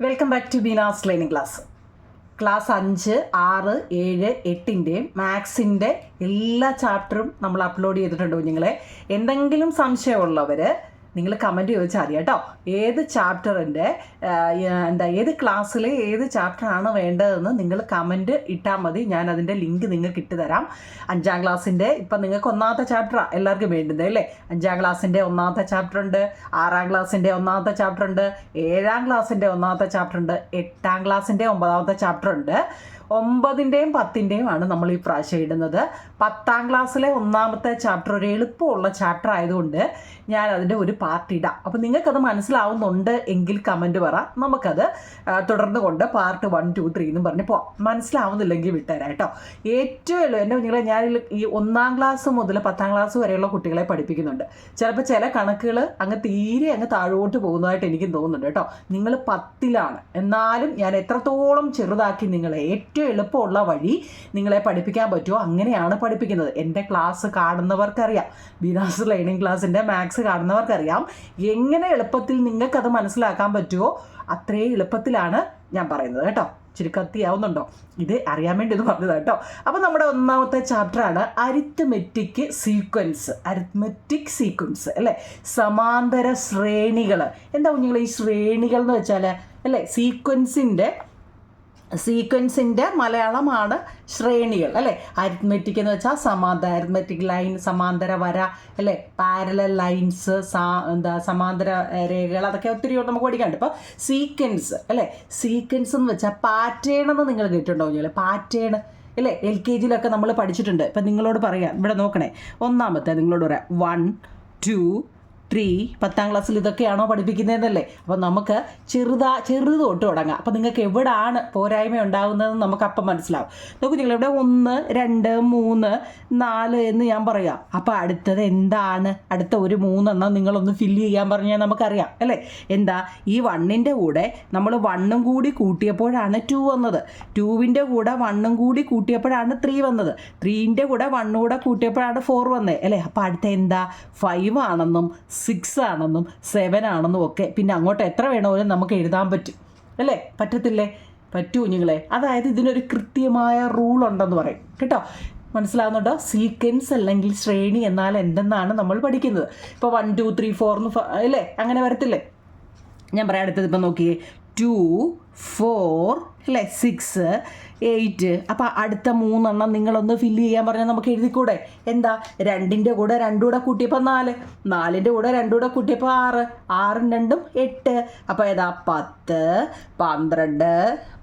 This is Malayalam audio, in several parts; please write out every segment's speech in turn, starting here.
Welcome back to Beena's learning class. Class 5, 6, 7, 8ൻ്റെയും മാത്സിൻ്റെ എല്ലാ ചാപ്റ്ററും നമ്മൾ അപ്ലോഡ് ചെയ്തിട്ടുണ്ട്. കുഞ്ഞുങ്ങളെ, എന്തെങ്കിലും സംശയമുള്ളവർ നിങ്ങൾ കമൻറ്റ് ചോദിച്ചാൽ മതി കേട്ടോ. ഏത് ചാപ്റ്ററിൻ്റെ ഏത് ക്ലാസ്സിലെ ഏത് ചാപ്റ്ററാണ് വേണ്ടതെന്ന് നിങ്ങൾ കമൻറ്റ് ഇട്ടാൽ മതി. ഞാൻ അതിൻ്റെ ലിങ്ക് നിങ്ങൾക്ക് ഇട്ട് തരാം. 5ാം ക്ലാസ്സിൻ്റെ ഇപ്പം നിങ്ങൾക്ക് 1ാമത്തെ ചാപ്റ്ററാണ് എല്ലാവർക്കും വേണ്ടത് അല്ലേ? 5ാം ക്ലാസ്സിൻ്റെ 1ാമത്തെ ചാപ്റ്റർ ഉണ്ട്, 6ാം ക്ലാസ്സിൻ്റെ 1ാമത്തെ ചാപ്റ്റർ ഉണ്ട്, 7ാം ക്ലാസ്സിൻ്റെ 1ാമത്തെ ചാപ്റ്റർ ഉണ്ട്, 8ാം ക്ലാസ്സിൻ്റെ 9ാമത്തെ ചാപ്റ്റർ ഉണ്ട്. 9ൻ്റെയും 10ൻ്റെയും ആണ് നമ്മൾ ഈ പ്രാവശ്യം ഇടുന്നത്. 10ാം ക്ലാസ്സിലെ 1ാമത്തെ ചാപ്റ്റർ ഒരു എളുപ്പമുള്ള ചാപ്റ്റർ ആയതുകൊണ്ട് ഞാൻ അതിൻ്റെ ഒരു പാർട്ട് ഇടാം. അപ്പോൾ നിങ്ങൾക്കത് മനസ്സിലാവുന്നുണ്ട് എങ്കിൽ കമൻറ്റ് പറ, നമുക്കത് തുടർന്ന് കൊണ്ട് പാർട്ട് 1, 2, 3 എന്നും പറഞ്ഞ് പോവാം. മനസ്സിലാവുന്നില്ലെങ്കിൽ വിട്ടുതരാം കേട്ടോ. ഏറ്റവും എളുപ്പം എൻ്റെ കുഞ്ഞുങ്ങളെ, ഞാൻ ഈ 1ാം ക്ലാസ് മുതൽ 10ാം ക്ലാസ് വരെയുള്ള കുട്ടികളെ പഠിപ്പിക്കുന്നുണ്ട്. ചിലപ്പോൾ ചില കണക്കുകൾ തീരെ താഴോട്ട് പോകുന്നതായിട്ട് എനിക്ക് തോന്നുന്നുണ്ട് കേട്ടോ. നിങ്ങൾ 10ലാണ്, എന്നാലും ഞാൻ എത്രത്തോളം ചെറുതാക്കി നിങ്ങളെ ഏറ്റവും എളുപ്പമുള്ള വഴി നിങ്ങളെ പഠിപ്പിക്കാൻ പറ്റുമോ അങ്ങനെയാണ് പഠിപ്പിക്കുന്നത്. എൻ്റെ ക്ലാസ് കാണുന്നവർക്കറിയാം, ബീനാസ് ലേണിംഗ് ക്ലാസ്സിൻ്റെ മാത്സ് കാണുന്നവർക്കറിയാം എങ്ങനെ എളുപ്പത്തിൽ നിങ്ങൾക്കത് മനസ്സിലാക്കാൻ പറ്റുമോ അത്രയും എളുപ്പത്തിലാണ് ഞാൻ പറയുന്നത് കേട്ടോ. ചുരുക്കത്തിയാവുന്നുണ്ടോ? ഇത് അറിയാൻ വേണ്ടി ഇത് പറഞ്ഞത് കേട്ടോ. അപ്പോൾ നമ്മുടെ 1ാമത്തെ ചാപ്റ്ററാണ് അരിത്മെറ്റിക് സീക്വൻസ് അല്ലേ? സമാന്തര ശ്രേണികൾ. എന്താ കുഞ്ഞുങ്ങൾ ഈ ശ്രേണികൾ എന്ന് വെച്ചാൽ അല്ലേ? സീക്വൻസിൻ്റെ മലയാളമാണ് ശ്രേണികൾ അല്ലേ? അരിത്മെറ്റിക് എന്ന് വെച്ചാൽ അരിത്മെറ്റിക് ലൈൻ, സമാന്തര വര അല്ലേ? പാരലൽ ലൈൻസ്, സമാന്തര രേഖകൾ, അതൊക്കെ ഒത്തിരി നമുക്ക് പഠിക്കാനുണ്ട്. ഇപ്പോൾ സീക്വൻസ് അല്ലേ? സീക്വൻസ് എന്ന് വെച്ചാൽ പാറ്റേൺ എന്ന് നിങ്ങൾ കേട്ടിട്ടുണ്ടോ? പാറ്റേൺ അല്ലേ? LKGയിലൊക്കെ നമ്മൾ പഠിച്ചിട്ടുണ്ട്. ഇപ്പം നിങ്ങളോട് പറയാം, ഇവിടെ നോക്കണേ. 1ാമത്തെ നിങ്ങളോട് പറയാം 1, 2, 3. 10ാം ക്ലാസ്സിൽ ഇതൊക്കെയാണോ പഠിപ്പിക്കുന്നതെന്നല്ലേ? അപ്പോൾ നമുക്ക് ചെറുത് തൊട്ട് തുടങ്ങാം. അപ്പോൾ നിങ്ങൾക്ക് എവിടെയാണ് പോരായ്മ ഉണ്ടാകുന്നതെന്ന് നമുക്ക് അപ്പം മനസ്സിലാവും. നോക്കൂ നിങ്ങൾ, ഇവിടെ 1, 2, 3, 4 എന്ന് ഞാൻ പറയാം. അപ്പോൾ അടുത്തത് എന്താണ്? അടുത്ത ഒരു 3 എണ്ണം നിങ്ങളൊന്ന് ഫില്ല് ചെയ്യാൻ പറഞ്ഞാൽ നമുക്കറിയാം അല്ലേ? എന്താ? ഈ 1ൻ്റെ കൂടെ നമ്മൾ 1ഉം കൂടി കൂട്ടിയപ്പോഴാണ് 2 വന്നത്. 2ൻ്റെ കൂടെ 1ഉം കൂടി കൂട്ടിയപ്പോഴാണ് 3 വന്നത്. 3ൻ്റെ കൂടെ 1 കൂടെ കൂട്ടിയപ്പോഴാണ് 4 വന്നത് അല്ലേ? അപ്പോൾ അടുത്ത എന്താ? 5 ആണെന്നും 6 ആണെന്നും 7 ആണെന്നും ഒക്കെ പിന്നെ അങ്ങോട്ട് എത്ര വേണമെങ്കിലും നമുക്ക് എഴുതാൻ പറ്റും അല്ലേ? പറ്റത്തില്ലേ? പറ്റൂ കുഞ്ഞുങ്ങളെ. അതായത് ഇതിനൊരു കൃത്യമായ റൂൾ ഉണ്ടെന്ന് പറയും കേട്ടോ. മനസ്സിലാവുന്നുണ്ടോ? സീക്വൻസ് അല്ലെങ്കിൽ ശ്രേണി എന്നാൽ എന്തെന്നാണ് നമ്മൾ പഠിക്കുന്നത്. ഇപ്പോൾ 1, 2, 3, 4 അല്ലേ? അങ്ങനെ വരത്തില്ലേ? ഞാൻ പറയാം. അടുത്തത് ഇപ്പം നോക്കിയേ, 2, 4 അല്ലേ? 6, 8. അപ്പോൾ അടുത്ത 3 എണ്ണം നിങ്ങളൊന്ന് ഫില്ല് ചെയ്യാൻ പറഞ്ഞാൽ നമുക്ക് എഴുതിക്കൂടെ? എന്താ? 2ൻ്റെ കൂടെ 2 കൂടെ കൂട്ടിയപ്പോൾ 4, 4ൻ്റെ കൂടെ 2 കൂടെ കൂട്ടിയപ്പോൾ 6, 6ഉം 2ഉം 8. അപ്പോൾ ഏതാ? 10, 12,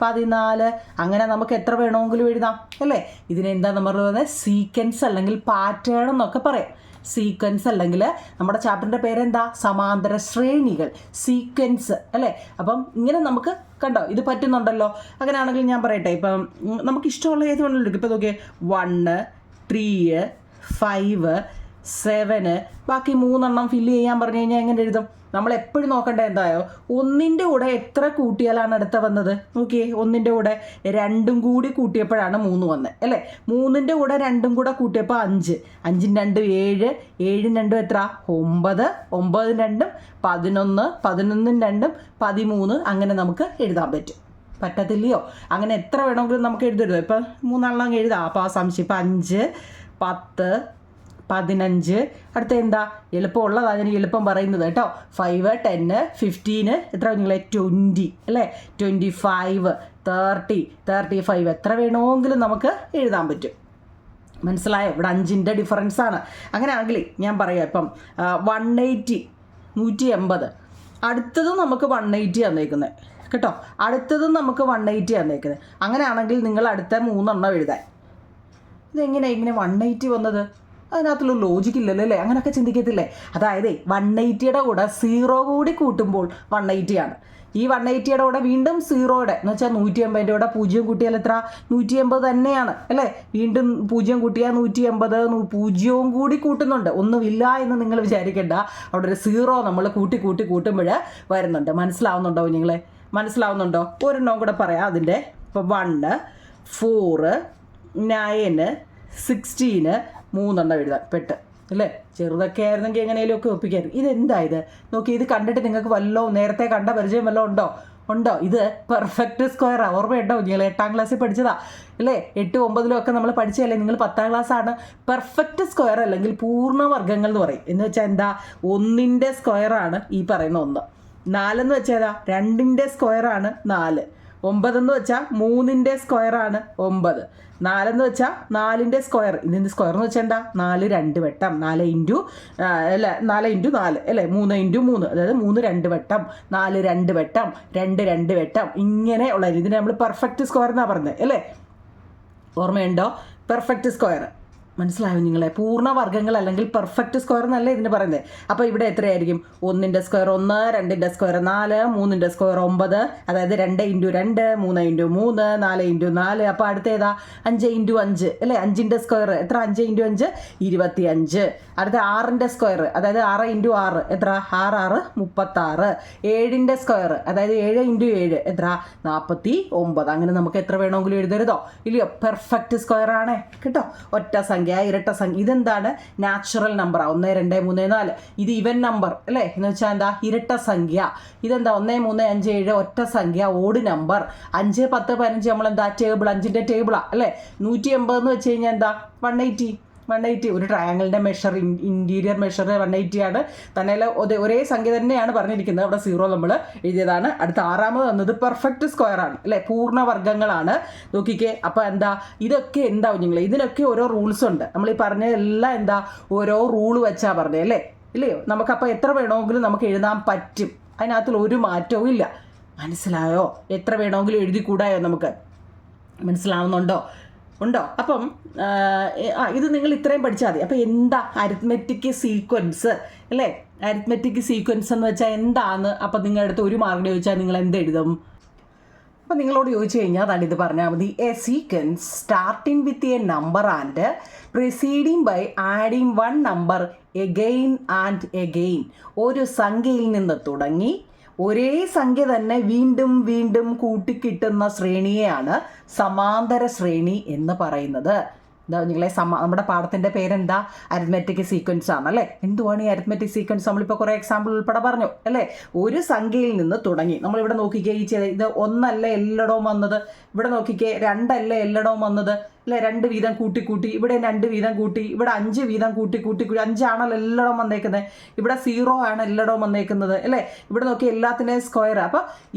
14. അങ്ങനെ നമുക്ക് എത്ര വേണമെങ്കിലും എഴുതാം അല്ലേ? ഇതിനെന്താ നമ്മൾ പറയുന്നത്? സീക്വൻസ് അല്ലെങ്കിൽ പാറ്റേൺ എന്നൊക്കെ പറയാം. സീക്വൻസ് അല്ലെങ്കിൽ നമ്മുടെ ചാപ്റ്ററിൻ്റെ പേരെന്താ? സമാന്തര ശ്രേണികൾ, സീക്വൻസ് അല്ലേ? അപ്പം ഇങ്ങനെ നമുക്ക് കണ്ടോ ഇത് പറ്റുന്നുണ്ടല്ലോ. അങ്ങനെയാണെങ്കിൽ ഞാൻ പറയട്ടെ, ഇപ്പം നമുക്ക് ഇഷ്ടമുള്ള ഏത് വേണമെങ്കിലും എടുക്കും. ഇപ്പോൾ നോക്കിയേ, 1, 3, 5, 7. ബാക്കി 3 എണ്ണം ഫില്ല് ചെയ്യാൻ പറഞ്ഞു കഴിഞ്ഞാൽ എങ്ങനെ എഴുതും? നമ്മൾ എപ്പോഴും നോക്കേണ്ടത് എന്തായോ? 1ൻ്റെ കൂടെ എത്ര കൂട്ടിയാലാണ് അടുത്ത വന്നത്? നോക്കിയേ, 1ൻ്റെ കൂടെ 2ഉം കൂടി കൂട്ടിയപ്പോഴാണ് 3 വന്നത് അല്ലേ? 3ൻ്റെ കൂടെ 2ഉം കൂടെ കൂട്ടിയപ്പോൾ 5, 5ഉം 2ഉം 7, 7ഉം 2ഉം എത്ര? 9, 9ഉം 2ഉം 11, 11ഉം 2ഉം 13. അങ്ങനെ നമുക്ക് എഴുതാൻ പറ്റും. പറ്റത്തില്ലയോ? അങ്ങനെ എത്ര വേണമെങ്കിലും നമുക്ക് എഴുതരുത്. ഇപ്പം 3 എണ്ണം എഴുതാം. അപ്പോൾ ആ സംശയം. ഇപ്പം 5, 10, 15. അടുത്ത എന്താ? എളുപ്പമുള്ളതാണ് അതിന് എളുപ്പം പറയുന്നത് കേട്ടോ. 5, 10, 15. എത്ര കുഞ്ഞുങ്ങളെ? 20 അല്ലേ? 25, 30, 35. എത്ര വേണമെങ്കിലും നമുക്ക് എഴുതാൻ പറ്റും. മനസ്സിലായോ? ഇവിടെ 5ൻ്റെ ഡിഫറൻസാണ്. അങ്ങനെയാണെങ്കിൽ ഞാൻ പറയാം, ഇപ്പം 180, 180. അടുത്തതും നമുക്ക് 180 തന്നേക്കുന്നത് കേട്ടോ. അടുത്തതും നമുക്ക് 180 തന്നേക്കുന്നത്. അങ്ങനെയാണെങ്കിൽ നിങ്ങൾ അടുത്ത 3 എണ്ണം എഴുതാൻ. ഇതെങ്ങനെയാണ് ഇങ്ങനെ 180 വന്നത്? അതിനകത്തുള്ള ലോജിക്ക് ഇല്ലല്ലോ അല്ലേ? അങ്ങനെയൊക്കെ ചിന്തിക്കത്തില്ലേ? അതായത് 180യുടെ കൂടെ 0 കൂടി കൂട്ടുമ്പോൾ 180 ആണ്. ഈ 180യുടെ കൂടെ വീണ്ടും 0യുടെ എന്ന് വെച്ചാൽ 180ൻ്റെ കൂടെ 0 കൂട്ടിയാൽ എത്ര? 180 തന്നെയാണ് അല്ലേ? വീണ്ടും 0 കൂട്ടിയാൽ 180. 0വും കൂടി കൂട്ടുന്നുണ്ട്. ഒന്നുമില്ല എന്ന് നിങ്ങൾ വിചാരിക്കേണ്ട. അവിടെ ഒരു 0 നമ്മൾ കൂട്ടുമ്പോൾ വരുന്നുണ്ട്. മനസ്സിലാവുന്നുണ്ടോ നിങ്ങളെ? മനസ്സിലാവുന്നുണ്ടോ? ഒരെണ്ണം കൂടെ പറയാം അതിൻ്റെ. ഇപ്പോൾ 1, 4, 9, 16. 3 എണ്ണം എഴുതാൻ പെട്ട് അല്ലേ? ചെറുതൊക്കെ ആയിരുന്നെങ്കിൽ എങ്ങനെയെങ്കിലും ഒക്കെ ഒപ്പിക്കായിരുന്നു. ഇതെന്താ ഇത്? നോക്കി, ഇത് കണ്ടിട്ട് നിങ്ങൾക്ക് നേരത്തെ കണ്ട പരിചയം വല്ലതും ഉണ്ടോ? ഉണ്ടോ? ഇത് പെർഫെക്റ്റ് സ്ക്വയറാണ്. ഓർമ്മയുണ്ടോ? നിങ്ങൾ 8ാം ക്ലാസ്സിൽ പഠിച്ചതാ അല്ലേ? 8, 9 ഒക്കെ നമ്മൾ പഠിച്ചതല്ലേ? നിങ്ങൾ 10ാം ക്ലാസ്സാണ്. പെർഫെക്റ്റ് സ്ക്വയർ അല്ലെങ്കിൽ പൂർണ്ണവർഗ്ഗങ്ങൾ എന്ന് പറയും. എന്ന് വെച്ചാൽ എന്താ? 1ൻ്റെ സ്ക്വയറാണ് ഈ പറയുന്ന 1. 4 എന്ന് വെച്ചാൽ 2ൻ്റെ സ്ക്വയറാണ് 4. 9 എന്ന് വെച്ചാൽ 3ൻ്റെ സ്ക്വയറാണ് 9. 4 എന്ന് വെച്ചാൽ 4ൻ്റെ സ്ക്വയർ. ഇതിൻ്റെ സ്ക്വയർ എന്ന് വെച്ചാൽ എന്താ? 4 2 വട്ടം. 4 ഇൻറ്റു 4 അല്ലേ? 3 ഇൻറ്റു 3, അതായത് 3 2 വട്ടം, 4 2 വട്ടം, 2 2 വട്ടം, ഇങ്ങനെ ഉള്ള ഇതിനെ നമ്മൾ പെർഫെക്റ്റ് സ്ക്വയർ എന്നാണ് പറഞ്ഞത് അല്ലേ? ഓർമ്മയുണ്ടോ? പെർഫെക്റ്റ് സ്ക്വയർ മനസ്സിലായോ നിങ്ങളെ? പൂർണ്ണവർഗ്ഗങ്ങൾ അല്ലെങ്കിൽ പെർഫെക്റ്റ് സ്ക്വയർ എന്നല്ല ഇതിന് പറയുന്നത്. അപ്പോൾ ഇവിടെ എത്രയായിരിക്കും? 1ൻ്റെ സ്ക്വയർ 1, 2ൻ്റെ സ്ക്വയർ 4, 3ൻ്റെ സ്ക്വയർ 9, അതായത് 2 ഇൻറ്റു 2, 3 ഇൻറ്റു 3, 4 ഇൻറ്റു 4. അപ്പോൾ അടുത്ത ഏതാ? 5 ഇൻറ്റു 5 അല്ലേ? 5ൻ്റെ സ്ക്വയർ എത്ര? 5 ഇൻറ്റു 5 25. അടുത്ത 6ൻ്റെ സ്ക്വയർ, അതായത് 6 ഇൻറ്റു 6 എത്ര? 6 6 36. 7ൻ്റെ സ്ക്വയർ, അതായത് 7 ഇൻറ്റു 7 എത്ര? 49. അങ്ങനെ നമുക്ക് എത്ര വേണമെങ്കിലും എഴുതരുതോ? ഇല്ലയോ? പെർഫെക്റ്റ് സ്ക്വയർ ആണേ കേട്ടോ. ഒറ്റ സംഖ്യ, ഇരട്ട സംഖ്യ, ഇതെന്താണ്? നാച്ചുറൽ നമ്പറാണ്. 1 2 3 4. ഇത് ഇവൻ നമ്പർ അല്ലേ? എന്ന് വെച്ചാൽ എന്താ? ഇരട്ട സംഖ്യ. ഇതെന്താ? 1 3 5 7 ഒറ്റ സംഖ്യ, ഓഡ് നമ്പർ. 5 10 15 നമ്മളെന്താ? ടേബിൾ, 5ൻ്റെ ടേബിളാണ് അല്ലേ? 180 എന്ന് വെച്ച് കഴിഞ്ഞാൽ എന്താ? 180. ഒരു ട്രയാങ്കിളിൻ്റെ മെഷർ, ഇൻറ്റീരിയർ മെഷർ 180 ആണ്. തന്നെ ഒരേ സംഖ്യ തന്നെയാണ് പറഞ്ഞിരിക്കുന്നത്. അവിടെ 0 നമ്മൾ എഴുതിയതാണ്. അടുത്ത 6ാമത് വന്നത് പെർഫെക്റ്റ് സ്ക്വയർ ആണ് അല്ലേ? പൂർണ്ണവർഗ്ഗങ്ങളാണ്. നോക്കിക്കേ. അപ്പോൾ എന്താ? ഇതൊക്കെ എന്താവും നിങ്ങൾ? ഇതിനൊക്കെ ഓരോ റൂൾസ് ഉണ്ട്. നമ്മൾ ഈ പറഞ്ഞതെല്ലാം എന്താ? ഓരോ റൂൾ വെച്ചാൽ പറഞ്ഞത് അല്ലേ? ഇല്ലയോ? നമുക്കപ്പോൾ എത്ര വേണമെങ്കിലും നമുക്ക് എഴുതാൻ പറ്റും. അതിനകത്തിൽ ഒരു മാറ്റവും ഇല്ല. മനസ്സിലായോ? എത്ര വേണമെങ്കിലും എഴുതി കൂടായോ നമുക്ക്? മനസ്സിലാവുന്നുണ്ടോ? ഉണ്ടോ? അപ്പം ഇത് നിങ്ങൾ ഇത്രയും പഠിച്ചാൽ മതി. അപ്പോൾ എന്താ അരിത്മെറ്റിക് സീക്വൻസ് അല്ലേ? അരിത്മെറ്റിക് സീക്വൻസ് എന്ന് വെച്ചാൽ എന്താന്ന് അപ്പം നിങ്ങളുടെ അടുത്ത് ഒരു മാർക്കിന് ചോദിച്ചാൽ നിങ്ങൾ എന്തെഴുതും? അപ്പം നിങ്ങളോട് ചോദിച്ചു കഴിഞ്ഞാൽ അതാണ് ഇത് പറഞ്ഞാൽ മതി. A sequence starting with a number and preceding by adding 1 number again and again. ഒരു സംഖ്യയിൽ നിന്ന് തുടങ്ങി ഒരേ സംഖ്യ തന്നെ വീണ്ടും വീണ്ടും കൂട്ടിക്കിട്ടുന്ന ശ്രേണിയെയാണ് സമാന്തര ശ്രേണി എന്ന് പറയുന്നത്. എന്താ നിങ്ങളെ നമ്മുടെ പാഠത്തിൻ്റെ പേരെന്താ? അരിത്മെറ്റിക് സീക്വൻസ് ആണല്ലേ? എന്തുവാണ് ഈ അരിത്മെറ്റിക് സീക്വൻസ്? നമ്മളിപ്പോൾ കുറേ എക്സാമ്പിൾ ഉൾപ്പെടെ പറഞ്ഞു അല്ലേ? ഒരു സംഖ്യയിൽ നിന്ന് തുടങ്ങി നമ്മളിവിടെ നോക്കിക്കേ. ഇത് 1 അല്ല എല്ലായിടവും വന്നത്. ഇവിടെ നോക്കിക്കേ. 2 അല്ല എല്ലായിടവും വന്നത് അല്ലേ? 2 വീതം കൂട്ടി, ഇവിടെ 2 വീതം കൂട്ടി, ഇവിടെ 5 വീതം കൂട്ടി 5 ആണല്ലോ എല്ലായിടവും വന്നേക്കുന്നത്. ഇവിടെ 0 ആണ് എല്ലായിടവും വന്നേക്കുന്നത് അല്ലേ? ഇവിടെ നോക്കി എല്ലാത്തിൻ്റെയും സ്ക്വയർ. അപ്പോൾ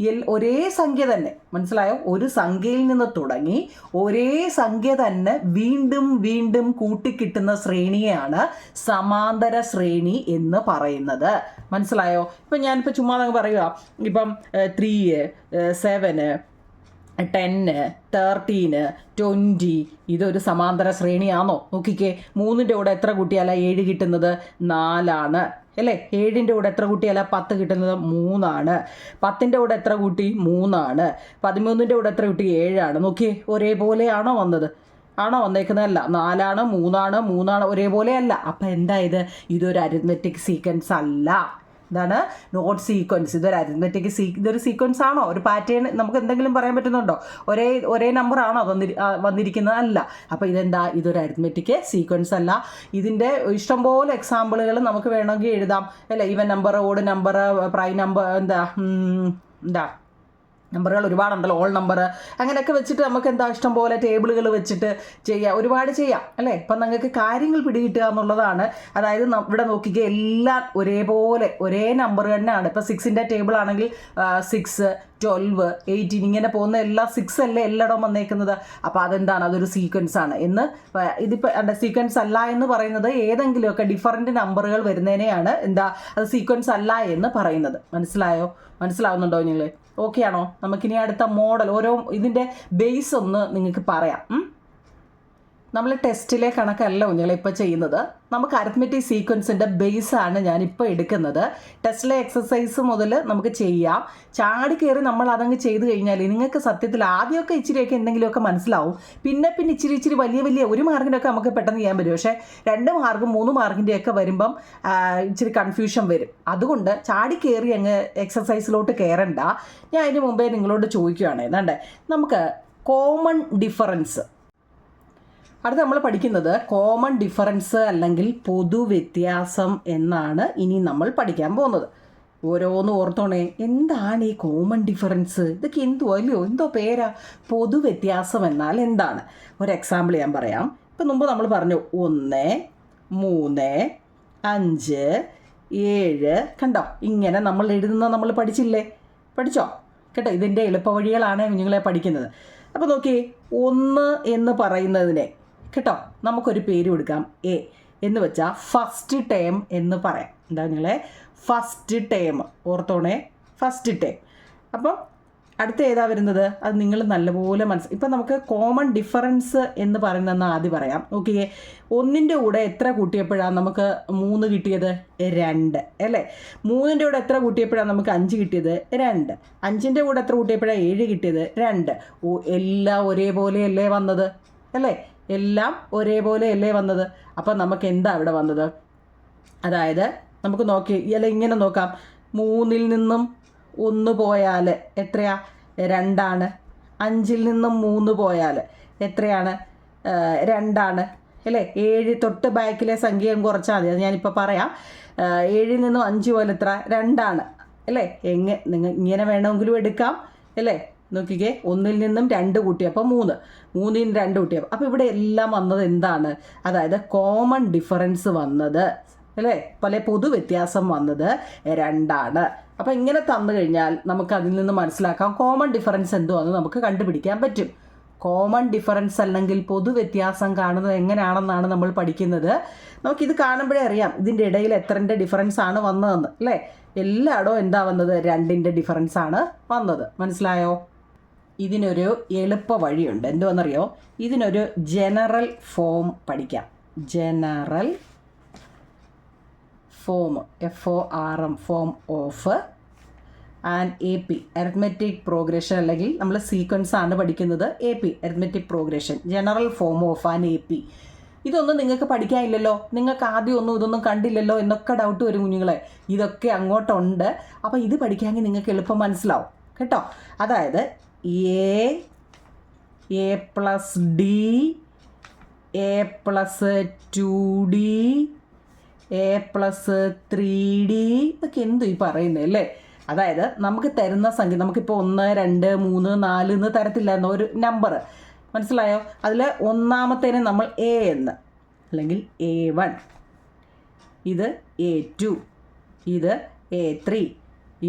ഒരേ സംഖ്യ തന്നെ, മനസ്സിലായോ? ഒരു സംഖ്യയിൽ നിന്ന് തുടങ്ങി ഒരേ സംഖ്യ തന്നെ വീണ്ടും വീണ്ടും കൂട്ടിക്കിട്ടുന്ന ശ്രേണിയാണ് സമാന്തര ശ്രേണി എന്ന് പറയുന്നത്. മനസ്സിലായോ? ഇപ്പം ഞാനിപ്പോൾ ചുമ്മാ പറയുക. ഇപ്പം 3 7 10 13 20 ഇതൊരു സമാന്തര ശ്രേണിയാണോ? നോക്കിക്കേ. 3ൻ്റെ കൂടെ എത്ര കൂട്ടിയാലാ 7 കിട്ടുന്നത്? 4 ആണ് അല്ലേ? 7ൻ്റെ കൂടെ എത്ര കൂട്ടിയാലാ 10 കിട്ടുന്നത്? 3 ആണ്. 10ൻ്റെ കൂടെ എത്ര കൂട്ടി? 3 ആണ്. 13ൻ്റെ കൂടെ എത്ര കൂട്ടി? 7 ആണ്. നോക്കിയേ. ഒരേപോലെയാണോ വന്നത്? ആണോ വന്നേക്കുന്നതല്ല. 4 ആണ്, 3 ആണ്, ഒരേപോലെ അല്ല. അപ്പം എന്താ ഇത്? ഇതൊരു അരിത്മെറ്റിക് സീക്വൻസ് അല്ല. ഇതാണ് നോട്ട് സീക്വൻസ്. ഇതൊരു സീക്വൻസ് ആണോ? ഒരു പാറ്റേൺ നമുക്ക് എന്തെങ്കിലും പറയാൻ പറ്റുന്നുണ്ടോ? ഒരേ നമ്പർ ആണോ വന്നിരിക്കുന്നത്? അല്ല. അപ്പോൾ ഇതെന്താ? ഇതൊരു അരിത്മെറ്റിക് സീക്വൻസ് അല്ല. ഇതിൻ്റെ ഇഷ്ടംപോലെ എക്സാമ്പിളുകൾ നമുക്ക് വേണമെങ്കിൽ എഴുതാം അല്ലേ? Even number, odd number, prime number, എന്താ നമ്പറുകൾ ഒരുപാടുണ്ടല്ലോ. ഓൾ നമ്പർ അങ്ങനെയൊക്കെ വെച്ചിട്ട് നമുക്ക് എന്താ ഇഷ്ടം പോലെ ടേബിളുകൾ വെച്ചിട്ട് ഒരുപാട് ചെയ്യാം അല്ലേ? ഇപ്പം നിങ്ങൾക്ക് കാര്യങ്ങൾ പിടികിട്ടുക എന്നുള്ളതാണ്. അതായത് ഇവിടെ നോക്കിക്കുക. എല്ലാം ഒരേപോലെ ഒരേ നമ്പർ തന്നെയാണ്. ഇപ്പോൾ 6ൻ്റെ ടേബിൾ ആണെങ്കിൽ 6 12 18 ഇങ്ങനെ പോകുന്ന എല്ലാ 6 അല്ലേ എല്ലായിടവും വന്നേക്കുന്നത്. അപ്പോൾ അതെന്താണ്? അതൊരു സീക്വൻസ് ആണ് എന്ന്. ഇതിപ്പോൾ സീക്വൻസ് അല്ല എന്ന് പറയുന്നത് ഏതെങ്കിലുമൊക്കെ ഡിഫറൻറ്റ് നമ്പറുകൾ വരുന്നതിനെയാണ് എന്താ അത് സീക്വൻസ് അല്ല എന്ന് പറയുന്നത്. മനസ്സിലാവുന്നുണ്ടോ നിങ്ങൾ? ഓക്കെ ആണോ? നമുക്കിനി അടുത്ത മോഡൽ ഇതിൻ്റെ ബേസ് ഒന്ന് നിങ്ങൾക്ക് പറയാം. നമ്മൾ ടെസ്റ്റിലെ കണക്കല്ല നിങ്ങളിപ്പോൾ ചെയ്യുന്നത്. നമുക്ക് അരിത്മെറ്റിക് സീക്വൻസിൻ്റെ ബേസാണ് ഞാനിപ്പോൾ എടുക്കുന്നത്. ടെസ്റ്റിലെ എക്സസൈസ് മുതൽ നമുക്ക് ചെയ്യാം. ചാടി കയറി നമ്മൾ അതങ്ങ് ചെയ്ത് കഴിഞ്ഞാൽ നിങ്ങൾക്ക് സത്യത്തിൽ ആദ്യമൊക്കെ ഇച്ചിരിയൊക്കെ എന്തെങ്കിലുമൊക്കെ മനസ്സിലാവും. പിന്നെ ഇച്ചിരി വലിയ 1 മാർക്കിൻ്റെയൊക്കെ നമുക്ക് പെട്ടെന്ന് ചെയ്യാൻ പറ്റും. പക്ഷേ 2 മാർക്കും 3 മാർക്കിൻ്റെയൊക്കെ വരുമ്പം ഇച്ചിരി കൺഫ്യൂഷൻ വരും. അതുകൊണ്ട് ചാടി കയറി അങ്ങ് എക്സസൈസിലോട്ട് കയറണ്ട. ഞാൻ അതിന് മുമ്പേ നിങ്ങളോട് ചോദിക്കുകയാണ്. ഏതാണ്ട് നമുക്ക് കോമൺ ഡിഫറൻസ് അടുത്ത് നമ്മൾ പഠിക്കുന്നത് കോമൺ ഡിഫറൻസ് അല്ലെങ്കിൽ പൊതുവ്യത്യാസം എന്നാണ് ഇനി നമ്മൾ പഠിക്കാൻ പോകുന്നത്. ഓരോന്ന് ഓർത്തോണേ. എന്താണ് ഈ കോമൺ ഡിഫറൻസ്? ഇതൊക്കെ എന്തോ അല്ലയോ, എന്തോ പേരാ. പൊതുവ്യത്യാസം എന്നാൽ എന്താണ്? ഒരു എക്സാമ്പിൾ ഞാൻ പറയാം. ഇപ്പം മുമ്പ് നമ്മൾ പറഞ്ഞു 1, 3, 5, 7. കണ്ടോ, ഇങ്ങനെ നമ്മൾ എഴുതുന്നത് നമ്മൾ പഠിച്ചില്ലേ? പഠിച്ചോ? കേട്ടോ, ഇതിൻ്റെ എളുപ്പവഴികളാണ് നിങ്ങളെ പഠിക്കുന്നത്. അപ്പോൾ നോക്കിയേ, 1 എന്ന് പറയുന്നതിനെ കേട്ടോ നമുക്കൊരു പേര് കൊടുക്കാം. എ എന്ന് വെച്ചാൽ ഫസ്റ്റ് ടേം എന്ന് പറയാം. എന്താ നിങ്ങളെ? First term. ഓർത്തോണേ, ഫസ്റ്റ് ടേം. അപ്പം അടുത്ത ഏതാ വരുന്നത്? അത് നിങ്ങൾ നല്ലപോലെ ഇപ്പം നമുക്ക് കോമൺ ഡിഫറൻസ് എന്ന് പറയുന്നതെന്ന് ആദ്യം പറയാം. നോക്കിയേ, 1ൻ്റെ കൂടെ എത്ര കൂട്ടിയപ്പോഴാണ് നമുക്ക് 3 കിട്ടിയത്? 2 അല്ലേ? 3ൻ്റെ കൂടെ എത്ര കൂട്ടിയപ്പോഴാണ് നമുക്ക് 5 കിട്ടിയത്? 2. 5ൻ്റെ കൂടെ എത്ര കൂട്ടിയപ്പോഴാണ് 7 കിട്ടിയത്? 2. എല്ലാം ഒരേപോലെയല്ലേ വന്നത്? അല്ലേ? എല്ലാം ഒരേപോലെയല്ലേ വന്നത്? അപ്പം നമുക്ക് എന്താ അവിടെ വന്നത്? അതായത് നമുക്ക് നോക്കി അല്ല ഇങ്ങനെ നോക്കാം. 3ൽ നിന്നും 1 പോയാൽ എത്രയാ? 2ആണ്. 5ൽ നിന്നും 3 പോയാൽ എത്രയാണ്? 2ആണ് അല്ലേ? 7 തൊട്ട് ബാക്കിലെ സംഖ്യയും കുറച്ചാൽ മതി. അത് ഞാനിപ്പോൾ പറയാം. 7ൽ നിന്നും 5 പോലെ എത്ര? 2ആണ് അല്ലേ? നിങ്ങൾ ഇങ്ങനെ വേണമെങ്കിലും എടുക്കാം അല്ലേ? നോക്കിക്കേ, 1ൽ നിന്നും 2 കൂട്ടിയപ്പോൾ 3, 3ൽ നിന്ന് 2 കൂട്ടിയപ്പോൾ. അപ്പോൾ ഇവിടെ എല്ലാം വന്നത് എന്താണ്? അതായത് കോമൺ ഡിഫറൻസ് വന്നത് അല്ലേ? പൊതു വ്യത്യാസം വന്നത് 2ആണ്. അപ്പോൾ ഇങ്ങനെ തന്നു കഴിഞ്ഞാൽ നമുക്ക് അതിൽ നിന്ന് മനസ്സിലാക്കാം കോമൺ ഡിഫറൻസ് എന്തുവാന്ന് നമുക്ക് കണ്ടുപിടിക്കാൻ പറ്റും. കോമൺ ഡിഫറൻസ് അല്ലെങ്കിൽ പൊതുവ്യത്യാസം കാണുന്നത് എങ്ങനെയാണെന്നാണ് നമ്മൾ പഠിക്കുന്നത്. നമുക്കിത് കാണുമ്പോഴേ അറിയാം ഇതിൻ്റെ ഇടയിൽ എത്രൻ്റെ ഡിഫറൻസ് ആണ് വന്നതെന്ന് അല്ലേ? എല്ലായിടവും എന്താ വന്നത്? 2ൻ്റെ ഡിഫറൻസ് ആണ് വന്നത്. മനസ്സിലായോ? ഇതിനൊരു എളുപ്പ വഴിയുണ്ട്. എന്തുവെന്നറിയോ? ഇതിനൊരു ജനറൽ ഫോം പഠിക്കാം. General form, FORM, form of and AP, arithmetic progression. അല്ലെങ്കിൽ നമ്മൾ സീക്വൻസ് ആണ് പഠിക്കുന്നത്. AP, arithmetic progression. General form of and AP. ഇതൊന്നും നിങ്ങൾക്ക് പഠിക്കാനില്ലല്ലോ, നിങ്ങൾക്ക് ആദ്യമൊന്നും ഇതൊന്നും കണ്ടില്ലല്ലോ എന്നൊക്കെ ഡൗട്ട് വരും കുഞ്ഞുങ്ങളെ. ഇതൊക്കെ അങ്ങോട്ടുണ്ട്. അപ്പോൾ ഇത് പഠിക്കാമെങ്കിൽ നിങ്ങൾക്ക് എളുപ്പം മനസ്സിലാവും കേട്ടോ. അതായത് A plus D, A plus 2D, A plus 3D. ഇതൊക്കെ എന്തു ഈ പറയുന്നത് അല്ലേ? അതായത് നമുക്ക് തരുന്ന സംഖ്യ, നമുക്കിപ്പോൾ 1, 2, 3, 4 എന്ന് തരത്തില്ല ഒരു നമ്പർ. മനസ്സിലായോ? അതിൽ ഒന്നാമത്തേനെ നമ്മൾ A എന്ന്, അല്ലെങ്കിൽ A1, ഇത് A2, ഇത് A3,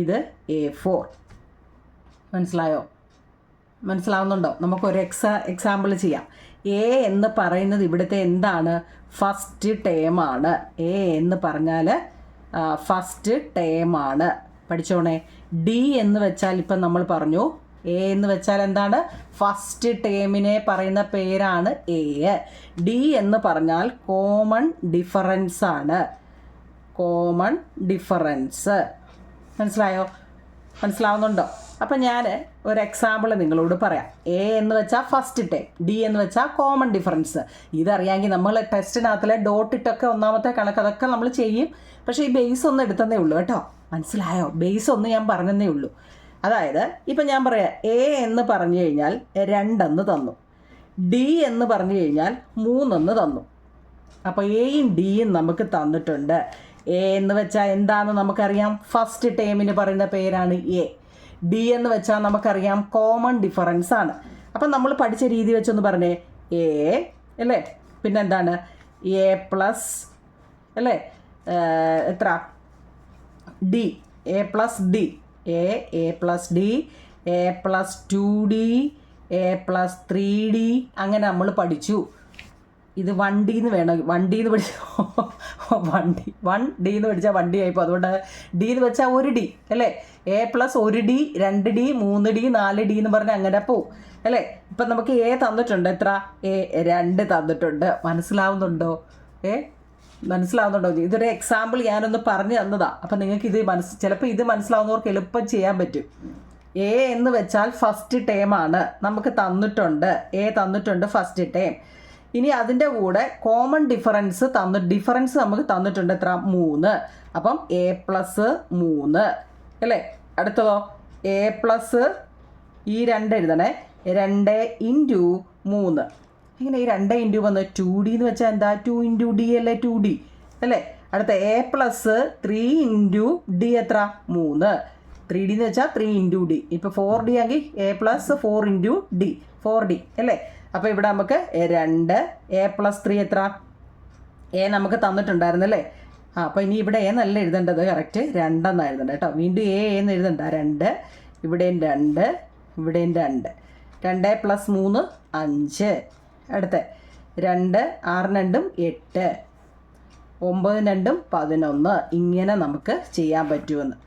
ഇത് A4. മനസ്സിലായോ? മനസ്സിലാവുന്നുണ്ടോ? നമുക്കൊരു എക്സാമ്പിൾ ചെയ്യാം. എ എന്ന് പറയുന്നത് ഇവിടുത്തെ എന്താണ്? ഫസ്റ്റ് ടേമാണ്. എ എന്ന് പറഞ്ഞാൽ ഫസ്റ്റ് ടേമാണ്. പഠിച്ചോണേ. ഡി എന്ന് വെച്ചാൽ ഇപ്പം നമ്മൾ പറഞ്ഞു എ എന്ന് വെച്ചാൽ എന്താണ്? ഫസ്റ്റ് ടേമിനെ പറയുന്ന പേരാണ് എ. ഡി എന്ന് പറഞ്ഞാൽ കോമൺ ഡിഫറൻസ് ആണ്. Common difference. മനസ്സിലായോ? മനസ്സിലാവുന്നുണ്ടോ? അപ്പം ഞാൻ ഒരു എക്സാമ്പിൾ നിങ്ങളോട് പറയാം. എ എന്ന് വെച്ചാൽ ഫസ്റ്റ് ടേം, ഡി എന്ന് വെച്ചാൽ കോമൺ ഡിഫറൻസ്. ഇതറിയാമെങ്കിൽ നമ്മൾ ടെസ്റ്റിനകത്തിലെ ഡോട്ട് ഇട്ടൊക്കെ ഒന്നാമത്തെ കണക്ക് അതൊക്കെ നമ്മൾ ചെയ്യും. പക്ഷേ ഈ ബേസ് ഒന്ന് എടുത്തതേ ഉള്ളൂ കേട്ടോ. മനസ്സിലായോ? ബേസ് ഒന്ന് ഞാൻ പറഞ്ഞതേ ഉള്ളൂ. അതായത് ഇപ്പം ഞാൻ പറയാം, എ എന്ന് പറഞ്ഞു കഴിഞ്ഞാൽ 2 തന്നു, ഡി എന്ന് പറഞ്ഞു കഴിഞ്ഞാൽ 3 തന്നു. അപ്പോൾ എയും ഡിയും നമുക്ക് തന്നിട്ടുണ്ട്. എ എന്ന് വെച്ചാൽ എന്താണെന്ന് നമുക്കറിയാം, ഫസ്റ്റ് ടേമിന് പറയുന്ന പേരാണ് എ. ഡി എന്ന് വെച്ചാൽ നമുക്കറിയാം കോമൺ ഡിഫറൻസ് ആണ്. അപ്പം നമ്മൾ പഠിച്ച രീതി വെച്ചൊന്ന് പറഞ്ഞേ. എ അല്ലേ, പിന്നെന്താണ്? എ പ്ലസ് അല്ലേ, എത്ര? D. A plus D. A plus D, A plus 2D, A plus 3D. അങ്ങനെ നമ്മൾ പഠിച്ചു. ഇത് 1D എന്ന് വേണം. 1D എന്ന് പഠിച്ചാൽ 1D എന്ന് പഠിച്ചാൽ വണ്ടി ആയിപ്പോൾ. അതുകൊണ്ട് ഡി എന്ന് വെച്ചാൽ 1D അല്ലേ? A plus 1D, 2D, 3D, 4D എന്ന് പറഞ്ഞാൽ അങ്ങനെ പോവും അല്ലേ? ഇപ്പം നമുക്ക് എ തന്നിട്ടുണ്ട്. എത്ര? എ 2 തന്നിട്ടുണ്ട്. മനസ്സിലാവുന്നുണ്ടോ? മനസ്സിലാവുന്നുണ്ടോ? ഇതൊരു എക്സാമ്പിൾ ഞാനൊന്ന് പറഞ്ഞു തന്നതാണ്. അപ്പം നിങ്ങൾക്ക് ഇത് ചിലപ്പോൾ ഇത് മനസ്സിലാവുന്നവർക്ക് എളുപ്പം ചെയ്യാൻ പറ്റും. എ എന്ന് വെച്ചാൽ ഫസ്റ്റ് ടേമാണ്, നമുക്ക് തന്നിട്ടുണ്ട്. എ തന്നിട്ടുണ്ട്, ഫസ്റ്റ് ടേം. ഇനി അതിൻ്റെ കൂടെ കോമൺ ഡിഫറൻസ് ഡിഫറൻസ് നമുക്ക് തന്നിട്ടുണ്ട്. എത്ര? 3. അപ്പം എ പ്ലസ് 3 അല്ലേ? അടുത്തതോ എ പ്ലസ് ഈ 2 എഴുതണേ. 2 ഇൻറ്റു 3. ഇങ്ങനെ ഈ 2 ഇൻറ്റു വന്ന് 2D എന്ന് വെച്ചാൽ എന്താ? 2 ഇൻറ്റു ഡി അല്ലേ? 2D അല്ലേ? അടുത്ത എ പ്ലസ് 3 ഇൻറ്റു ഡി എത്ര 3. 3D എന്ന് വെച്ചാൽ 3 ഇൻറ്റു ഡി. ഇപ്പോൾ 4D ആണെങ്കിൽ A plus 4 into D 4D അല്ലേ. അപ്പോൾ ഇവിടെ നമുക്ക് 2 എ പ്ലസ് 3 എത്ര എ നമുക്ക് തന്നിട്ടുണ്ടായിരുന്നല്ലേ. അപ്പോൾ ഇനി ഇവിടെ എന്നല്ല എഴുതേണ്ടത്, കറക്റ്റ് 2 എന്നാണ് എഴുതേണ്ടത് കേട്ടോ. വീണ്ടും എന്ന് എഴുതണ്ട. 2 ഇവിടെയും 2 ഇവിടെയും 2. 2 പ്ലസ് 3 5. അടുത്ത 2 6 2 8 9 2 11. ഇങ്ങനെ നമുക്ക് ചെയ്യാൻ പറ്റുമെന്ന്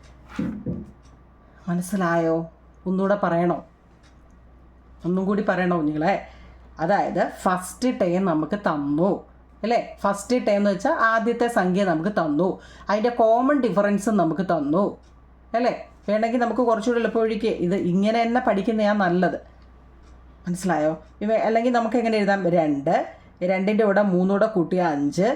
മനസ്സിലായോ? ഒന്നുകൂടെ പറയണോ? ഒന്നും കൂടി പറയണോ നിങ്ങളെ? അതായത് ഫസ്റ്റ് ടേം നമുക്ക് തന്നു അല്ലേ. ഫസ്റ്റ് ടേം എന്ന് വെച്ചാൽ ആദ്യത്തെ സംഖ്യ നമുക്ക് തന്നു, അതിൻ്റെ കോമൺ ഡിഫറൻസും നമുക്ക് തന്നു അല്ലേ. വേണമെങ്കിൽ നമുക്ക് കുറച്ചുകൂടി എളുപ്പവഴിക്ക് ഇത് ഇങ്ങനെ തന്നെ പഠിക്കുന്നതാണ് നല്ലത്. മനസ്സിലായോ? അല്ലെങ്കിൽ നമുക്ക് എങ്ങനെ എഴുതാം? 2 2ൻ്റെ കൂടെ 3 കൂടെ കൂട്ടിയ 5,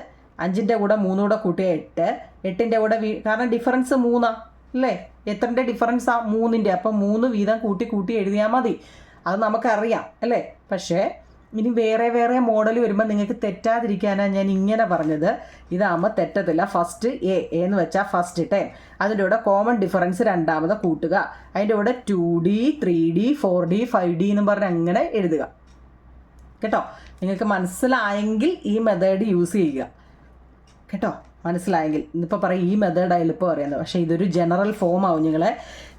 5ൻ്റെ കൂടെ 3 കൂടെ കൂട്ടിയ 8, 8ൻ്റെ കൂടെ കാരണം ഡിഫറൻസ് 3 അല്ലേ. എത്രൻ്റെ ഡിഫറൻസാ? 3ൻ്റെ. അപ്പം 3 വീതം കൂട്ടി കൂട്ടി എഴുതിയാൽ മതി. അത് നമുക്കറിയാം അല്ലേ. പക്ഷേ ഇനി വേറെ വേറെ മോഡൽ വരുമ്പോൾ നിങ്ങൾക്ക് തെറ്റാതിരിക്കാനാണ് ഞാൻ ഇങ്ങനെ പറഞ്ഞത്. ഇതാകുമ്പോൾ തെറ്റത്തില്ല. ഫസ്റ്റ് എന്ന് വെച്ചാൽ ഫസ്റ്റ് ടൈം, അതിൻ്റെ കൂടെ കോമൺ ഡിഫറൻസ് രണ്ടാമത് കൂട്ടുക, അതിൻ്റെ കൂടെ 2D 3D 4D 5D എന്നും പറഞ്ഞ് അങ്ങനെ എഴുതുക കേട്ടോ. നിങ്ങൾക്ക് മനസ്സിലായെങ്കിൽ ഈ മെത്തേഡ് യൂസ് ചെയ്യുക കേട്ടോ. മനസ്സിലായെങ്കിൽ ഇന്നിപ്പോൾ പറയും ഈ മെത്തേഡാണ് എളുപ്പം അറിയുന്നത്, പക്ഷേ ഇതൊരു ജനറൽ ഫോമാവും നിങ്ങളെ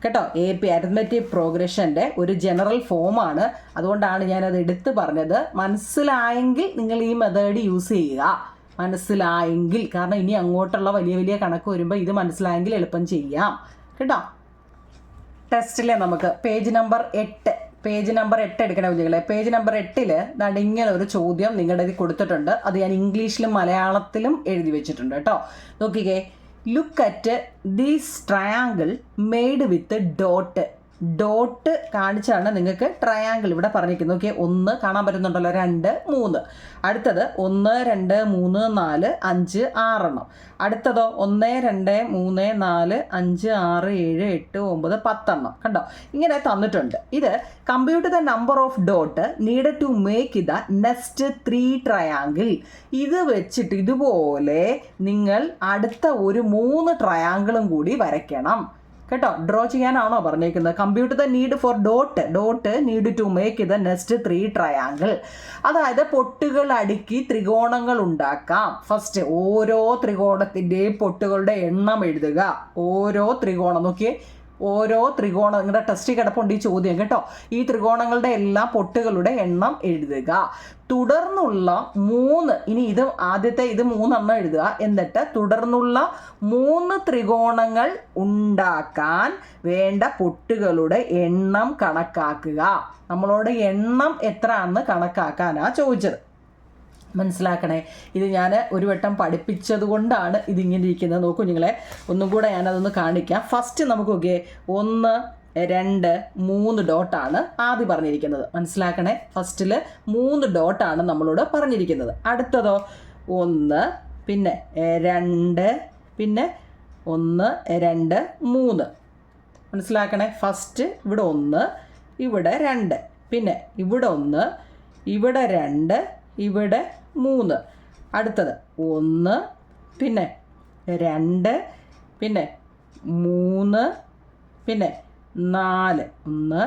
കേട്ടോ. AP അരിത്മെറ്റിക് പ്രോഗ്രഷൻ്റെ ഒരു ജനറൽ ഫോമാണ്. അതുകൊണ്ടാണ് ഞാനത് എടുത്ത് പറഞ്ഞത്. മനസ്സിലായെങ്കിൽ നിങ്ങൾ ഈ മെത്തേഡ് യൂസ് ചെയ്യുക. മനസ്സിലായെങ്കിൽ, കാരണം ഇനി അങ്ങോട്ടുള്ള വലിയ വലിയ കണക്ക് വരുമ്പോൾ ഇത് മനസ്സിലായെങ്കിൽ എളുപ്പം ചെയ്യാം കേട്ടോ. ടെസ്റ്റിലെ നമുക്ക് പേജ് നമ്പർ 8 എടുക്കണം കുഞ്ഞുങ്ങളെ. പേജ് നമ്പർ 8 ദാണ്ട് ഇങ്ങനെ ഒരു ചോദ്യം നിങ്ങളുടെ ഇത് കൊടുത്തിട്ടുണ്ട്. അത് ഞാൻ ഇംഗ്ലീഷിലും മലയാളത്തിലും എഴുതി വെച്ചിട്ടുണ്ട് കേട്ടോ. നോക്കിക്കേ. Look at these triangle made with dot കാണിച്ചാണ് നിങ്ങൾക്ക് ട്രയാങ്കിൾ ഇവിടെ പറഞ്ഞിരിക്കുന്നത്. ഓക്കെ, 1 കാണാൻ പറ്റുന്നുണ്ടല്ലോ, 2 3. അടുത്തത് 1 2 3 4 5 6 എണ്ണം. അടുത്തതോ 1 2 3 4 5 6 7 8 9 10 എണ്ണം. കണ്ടോ, ഇങ്ങനെ തന്നിട്ടുണ്ട്. ഇത് compute the number of dot needed to make the next 3 triangle. ഇത് വെച്ചിട്ട് ഇതുപോലെ നിങ്ങൾ അടുത്ത ഒരു 3 ട്രയാങ്കിളും കൂടി വരയ്ക്കണം കേട്ടോ. ഡ്രോ ചെയ്യാനാണോ പറഞ്ഞേക്കുന്നത്? Compute the need for dot need to make the next 3 triangle. അതായത് പൊട്ടുകൾ അടുക്കി ത്രികോണങ്ങൾ ഉണ്ടാക്കാം. ഫസ്റ്റ് ഓരോ ത്രികോണത്തിൻ്റെയും പൊട്ടുകളുടെ എണ്ണം എഴുതുക. ഓരോ ത്രികോണം നോക്കിയേ, ഓരോ ത്രികോണം നിങ്ങളുടെ ടെസ്റ്റ് കിടപ്പുണ്ട് ഈ ചോദ്യം കേട്ടോ. ഈ ത്രികോണങ്ങളുടെ എല്ലാ പൊട്ടുകളുടെ എണ്ണം എഴുതുക. തുടർന്നുള്ള 3, ഇനി ഇത് ആദ്യത്തെ ഇത് 3 എണ്ണം എഴുതുക. എന്നിട്ട് തുടർന്നുള്ള 3 ത്രികോണങ്ങൾ ഉണ്ടാക്കാൻ വേണ്ട പൊട്ടുകളുടെ എണ്ണം കണക്കാക്കുക. നമ്മളോട് എണ്ണം എത്ര ആണെന്ന് കണക്കാക്കാനാണ് ചോദിച്ചത്. മനസ്സിലാക്കണേ. ഇത് ഞാൻ ഒരു വട്ടം പഠിപ്പിച്ചത് കൊണ്ടാണ് ഇതിങ്ങനെ ഇരിക്കുന്നത്. നോക്കൂ നിങ്ങളെ, ഒന്നും കൂടെ ഞാനതൊന്ന് കാണിക്കാം. ഫസ്റ്റ് നമുക്ക് നോക്കിയേ, 1 2 3 ഡോട്ടാണ് ആദ്യം പറഞ്ഞിരിക്കുന്നത്. മനസ്സിലാക്കണേ. ഫസ്റ്റിൽ 3 ഡോട്ടാണ് നമ്മളോട് പറഞ്ഞിരിക്കുന്നത്. അടുത്തതോ 1 പിന്നെ 2 പിന്നെ 1 2 3. മനസ്സിലാക്കണേ. ഫസ്റ്റ് ഇവിടെ 1 ഇവിടെ 2 പിന്നെ ഇവിടെ 1 ഇവിടെ 2 ഇവിടെ 3. അടുത്തത് 1 പിന്നെ 2 പിന്നെ 3 പിന്നെ 4. 1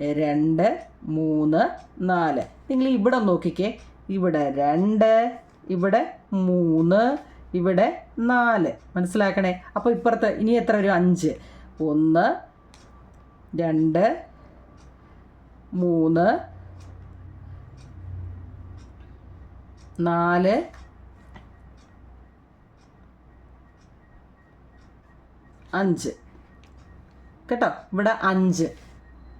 2 3 4. നിങ്ങൾ ഇവിടെ നോക്കിക്കേ, ഇവിടെ 2 ഇവിടെ 3 ഇവിടെ 4. മനസ്സിലാക്കണേ. അപ്പോൾ ഇപ്പുറത്ത് ഇനി എത്ര വരും? 5. 1 2 3 4 5 കേട്ടോ. ഇവിടെ 5.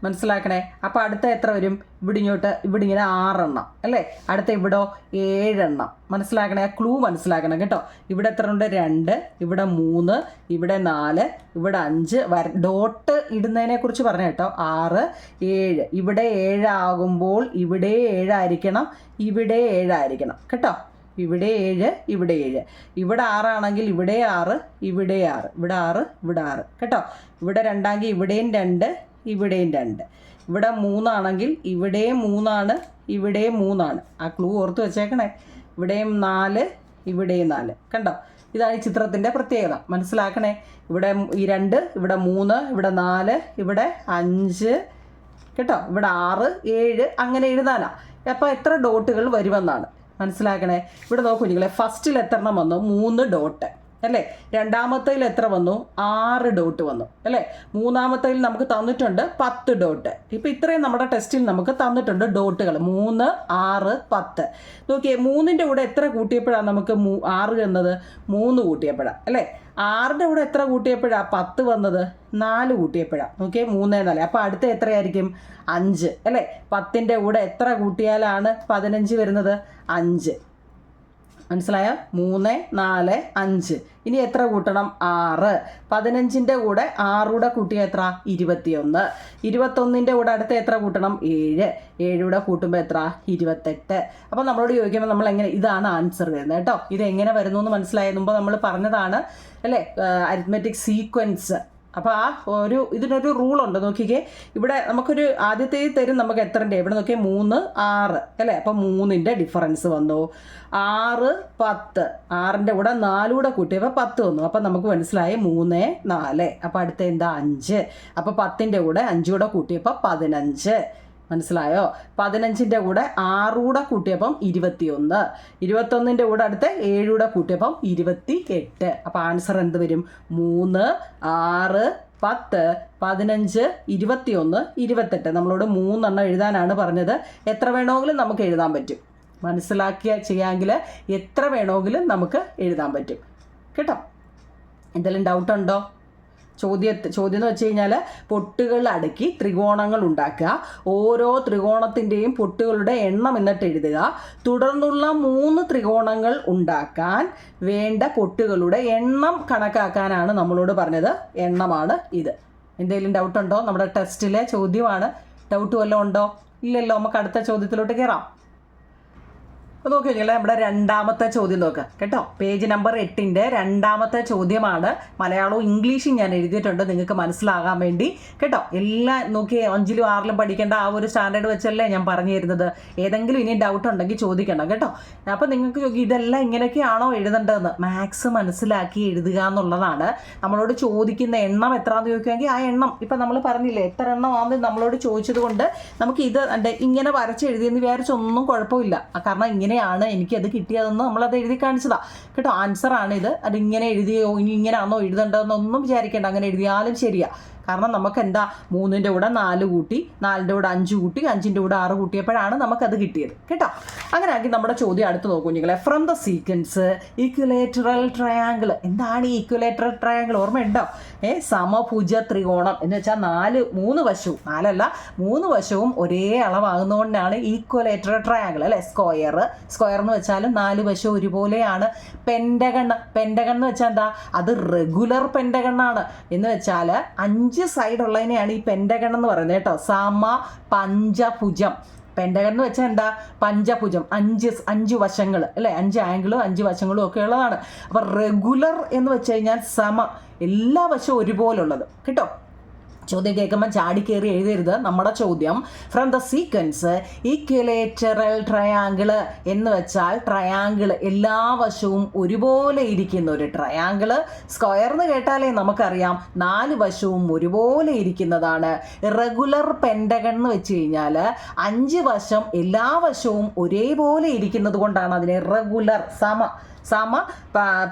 മനസ്സിലാക്കണേ. അപ്പോൾ അടുത്ത എത്ര വരും? ഇവിടെ ഇങ്ങനെ 6 എണ്ണം അല്ലേ. അടുത്ത ഇവിടെ 7 എണ്ണം. മനസ്സിലാക്കണേ. ആ ക്ലൂ മനസ്സിലാക്കണം കേട്ടോ. ഇവിടെ എത്ര ഉണ്ട്? 2 ഇവിടെ 3 ഇവിടെ 4 ഇവിടെ 5. ഡോട്ട് ഇടുന്നതിനെ കുറിച്ച് പറഞ്ഞു കേട്ടോ. 6 7. ഇവിടെ 7 ആകുമ്പോൾ ഇവിടെ 7 ആയിരിക്കണം, ഇവിടെ 7 ആയിരിക്കണം കേട്ടോ. ഇവിടെ 7 ഇവിടെ 7. ഇവിടെ 6 ആണെങ്കിൽ ഇവിടെ 6 ഇവിടെ 6 ഇവിടെ 6 ഇവിടെ 6 കേട്ടോ. ഇവിടെ 2 ആണെങ്കിൽ ഇവിടെയും 2 ഇവിടെയും 2. ഇവിടെ 3 ആണെങ്കിൽ ഇവിടെയും 3 ആണ് ഇവിടെയും 3 ആണ്. ആ ക്ലൂ ഓർത്ത് വെച്ചേക്കണേ. ഇവിടെയും 4 ഇവിടെയും 4 കണ്ടോ. ഇതാണ് ഈ ചിത്രത്തിൻ്റെ പ്രത്യേകത, മനസ്സിലാക്കണേ. ഇവിടെ ഈ 2, ഇവിടെ 3, ഇവിടെ 4, ഇവിടെ 5 കേട്ടോ, ഇവിടെ 6, 7 അങ്ങനെ എഴുതാനാ. അപ്പോൾ എത്ര ഡോട്ടുകൾ വരുമെന്നാണ് മനസ്സിലാക്കണേ. ഇവിടെ നോക്കൂ നിങ്ങളെ, ഫസ്റ്റിൽ എത്ര എണ്ണം വന്നു? 3 ഡോട്ട് അല്ലേ. രണ്ടാമത്തേൽ എത്ര വന്നു? 6 ഡോട്ട് വന്നു അല്ലേ. മൂന്നാമത്തേൽ നമുക്ക് തന്നിട്ടുണ്ട് 10 ഡോട്ട്. ഇപ്പം ഇത്രയും നമ്മുടെ ടെസ്റ്റിൽ നമുക്ക് തന്നിട്ടുണ്ട് ഡോട്ടുകൾ 3, 6, 10. നോക്കിയേ, 3ൻ്റെ കൂടെ എത്ര കൂട്ടിയപ്പോഴാണ് നമുക്ക് 6 എന്നത്? 3 കൂട്ടിയപ്പോഴാണ് അല്ലേ. 6ൻ്റെ കൂടെ എത്ര കൂട്ടിയപ്പോഴാണ് 10 വന്നത്? 4 കൂട്ടിയപ്പോഴാണ്. നോക്കിയേ, 3, 4. അപ്പോൾ അടുത്ത എത്രയായിരിക്കും? 5 അല്ലേ. 10ൻ്റെ കൂടെ എത്ര കൂട്ടിയാലാണ് 15 വരുന്നത്? 5. മനസ്സിലായോ? 3, 4, 5. ഇനി എത്ര കൂട്ടണം? 6. 15ൻ്റെ കൂടെ 6 കൂടെ കൂട്ടിയാൽ എത്ര? 21. 21ൻ്റെ കൂടെ അടുത്ത എത്ര കൂട്ടണം? 7. 7 കൂടെ കൂട്ടുമ്പോൾ എത്ര? 28. അപ്പോൾ നമ്മളോട് ചോദിക്കുമ്പോൾ നമ്മൾ എങ്ങനെ, ഇതാണ് ആൻസർ വരുന്നത് കേട്ടോ. ഇത് എങ്ങനെ വരുന്നു എന്ന് മനസ്സിലായത് മുമ്പ് നമ്മൾ പറഞ്ഞതാണ് അല്ലേ, അരിത്മെറ്റിക് സീക്വൻസ്. അപ്പോൾ ഇതിനൊരു റൂളുണ്ട്. നോക്കിക്കേ, ഇവിടെ നമുക്കൊരു ആദ്യത്തെ തരും നമുക്ക് എത്രൻ്റെ, ഇവിടെ നോക്കിയാൽ 3, 6 അല്ലേ. അപ്പോൾ 3ൻ്റെ ഡിഫറൻസ് വന്നു. 6, 10. 6ൻ്റെ കൂടെ 4 കൂടെ കൂട്ടിയപ്പോൾ 10 വന്നു. അപ്പോൾ നമുക്ക് മനസ്സിലായി 3, 4. അപ്പോൾ അടുത്ത എന്താ? 5. അപ്പോൾ 10ൻ്റെ കൂടെ 5 കൂടെ കൂട്ടിയപ്പോൾ 15. മനസ്സിലായോ? 15ൻ്റെ കൂടെ 6 കൂടെ കൂട്ടിയപ്പം 21. 21ൻ്റെ കൂടെ അടുത്ത് 7 കൂടെ കൂട്ടിയപ്പം 28. അപ്പോൾ ആൻസർ എന്ത് വരും? 3, 6, 10, 15, 21, 28. നമ്മളോട് 3 എണ്ണം എഴുതാനാണ് പറഞ്ഞത്. എത്ര വേണമെങ്കിലും നമുക്ക് എഴുതാൻ പറ്റും. മനസ്സിലാക്കിയ ചെയ്യാമെങ്കിൽ എത്ര വേണമെങ്കിലും നമുക്ക് എഴുതാൻ പറ്റും കേട്ടോ. എന്തെങ്കിലും ഡൗട്ടുണ്ടോ? ചോദ്യം എന്ന് വെച്ച് കഴിഞ്ഞാൽ പൊട്ടുകൾ അടുക്കി ത്രികോണങ്ങൾ ഉണ്ടാക്കുക. ഓരോ ത്രികോണത്തിൻ്റെയും പൊട്ടുകളുടെ എണ്ണം എന്നിട്ട് എഴുതുക. തുടർന്നുള്ള 3 ത്രികോണങ്ങൾ ഉണ്ടാക്കാൻ വേണ്ട പൊട്ടുകളുടെ എണ്ണം കണക്കാക്കാനാണ് നമ്മളോട് പറഞ്ഞത്. എണ്ണമാണ് ഇത്. എന്തെങ്കിലും ഡൗട്ടുണ്ടോ? നമ്മുടെ ടെസ്റ്റിലെ ചോദ്യമാണ്. ഡൗട്ട് വല്ലതും ഉണ്ടോ? ഇല്ലല്ലോ. നമുക്ക് അടുത്ത ചോദ്യത്തിലോട്ട് കയറാം. അപ്പോൾ നോക്കി കഴിഞ്ഞാൽ നമ്മുടെ രണ്ടാമത്തെ ചോദ്യം നോക്കുക കേട്ടോ. പേജ് നമ്പർ 8ൻ്റെ രണ്ടാമത്തെ ചോദ്യമാണ്. മലയാളവും ഇംഗ്ലീഷും ഞാൻ എഴുതിയിട്ടുണ്ട് നിങ്ങൾക്ക് മനസ്സിലാകാൻ വേണ്ടി കേട്ടോ. എല്ലാം നോക്കി 5ലും 6ലും പഠിക്കേണ്ട ആ ഒരു സ്റ്റാൻഡേർഡ് വെച്ചല്ലേ ഞാൻ പറഞ്ഞു തരുന്നത്. ഏതെങ്കിലും ഇനി ഡൗട്ട് ഉണ്ടെങ്കിൽ ചോദിക്കണം കേട്ടോ. അപ്പോൾ നിങ്ങൾക്ക് ഇതെല്ലാം ഇങ്ങനെയൊക്കെയാണോ എഴുതേണ്ടതെന്ന് മാത്സ് മനസ്സിലാക്കി എഴുതുക എന്നുള്ളതാണ്. നമ്മളോട് ചോദിക്കുന്ന എണ്ണം എത്രയാണെന്ന് ചോദിക്കുകയെങ്കിൽ ആ എണ്ണം ഇപ്പം നമ്മൾ പറഞ്ഞില്ലേ എത്ര എണ്ണമാണെന്ന് നമ്മളോട് ചോദിച്ചത് കൊണ്ട് നമുക്ക് ഇത് ഇങ്ങനെ വരച്ചെഴുതിയെന്ന് വിചാരിച്ചൊന്നും കുഴപ്പമില്ല. കാരണം ഇങ്ങനെയാണ് എനിക്കത് കിട്ടിയതെന്ന് നമ്മളത് എഴുതി കാണിച്ചതാണ് കേട്ടോ. ആൻസറാണ് ഇത്. അതിങ്ങനെ എഴുതിയോ ഇനി ഇങ്ങനെയാണോ എഴുതേണ്ടതെന്നൊന്നും വിചാരിക്കേണ്ട. അങ്ങനെ എഴുതിയാലും ശരിയാണ്. കാരണം നമുക്ക് എന്താ 3ൻ്റെ കൂടെ 4 കൂട്ടി, 4ൻ്റെ കൂടെ 5 കൂട്ടി, 5ൻ്റെ കൂടെ 6 കൂട്ടിയപ്പോഴാണ് നമുക്കത് കിട്ടിയത് കേട്ടോ. അങ്ങനെയാക്കി നമ്മുടെ ചോദ്യം അടുത്ത് നോക്കൂ നിങ്ങളെ. From the sequence equilateral triangle. എന്താണ് ഈ ഇക്വലേറ്ററൽ ട്രയാങ്കിൾ? ഓർമ്മയുണ്ടോ? സമഭുജ ത്രികോണം എന്ന് വെച്ചാൽ 3 വശവും 4 അല്ല 3 വശവും ഒരേ അളവാകുന്നതുകൊണ്ടാണ് ഈക്വലേറ്ററൽ ട്രയാങ്കിൾ അല്ലേ. സ്ക്വയർ എന്ന് വെച്ചാൽ 4 വശവും ഒരുപോലെയാണ്. പെൻഡഗൺ എന്ന് വെച്ചാൽ എന്താ? അത് റെഗുലർ പെൻഡഗണാണ്. എന്ന് വെച്ചാൽ 5 സൈഡ് ഉള്ളതിനെയാണ് ഈ പെൻഡഗൺ എന്ന് പറയുന്നത് കേട്ടോ. സമ പഞ്ചഭുജം. പെൻഡഗൺ എന്ന് വെച്ചാൽ എന്താ? പഞ്ചഭുജം. 5 വശങ്ങൾ അല്ലേ. 5 ആംഗിളും 5 വശങ്ങളും ഒക്കെ ഉള്ളതാണ്. അപ്പോൾ റെഗുലർ എന്ന് വെച്ച് കഴിഞ്ഞാൽ സമ, എല്ലാ വശവും ഒരുപോലുള്ളത് കേട്ടോ. ചോദ്യം കേൾക്കുമ്പോൾ ചാടിക്കേറി എഴുതരുത്. നമ്മുടെ ചോദ്യം from the sequence equilateral triangle എന്ന് വെച്ചാൽ ട്രയാങ്കിൾ എല്ലാ വശവും ഒരുപോലെ ഇരിക്കുന്ന ഒരു ട്രയാങ്കിൾ. സ്ക്വയർ എന്ന് കേട്ടാലേ നമുക്കറിയാം 4 വശവും ഒരുപോലെ ഇരിക്കുന്നതാണ്. റെഗുലർ പെൻഡഗൺ എന്ന് വെച്ച് കഴിഞ്ഞാൽ 5 വശം എല്ലാ വശവും ഒരേപോലെ ഇരിക്കുന്നത് കൊണ്ടാണ് അതിനെ റെഗുലർ സമ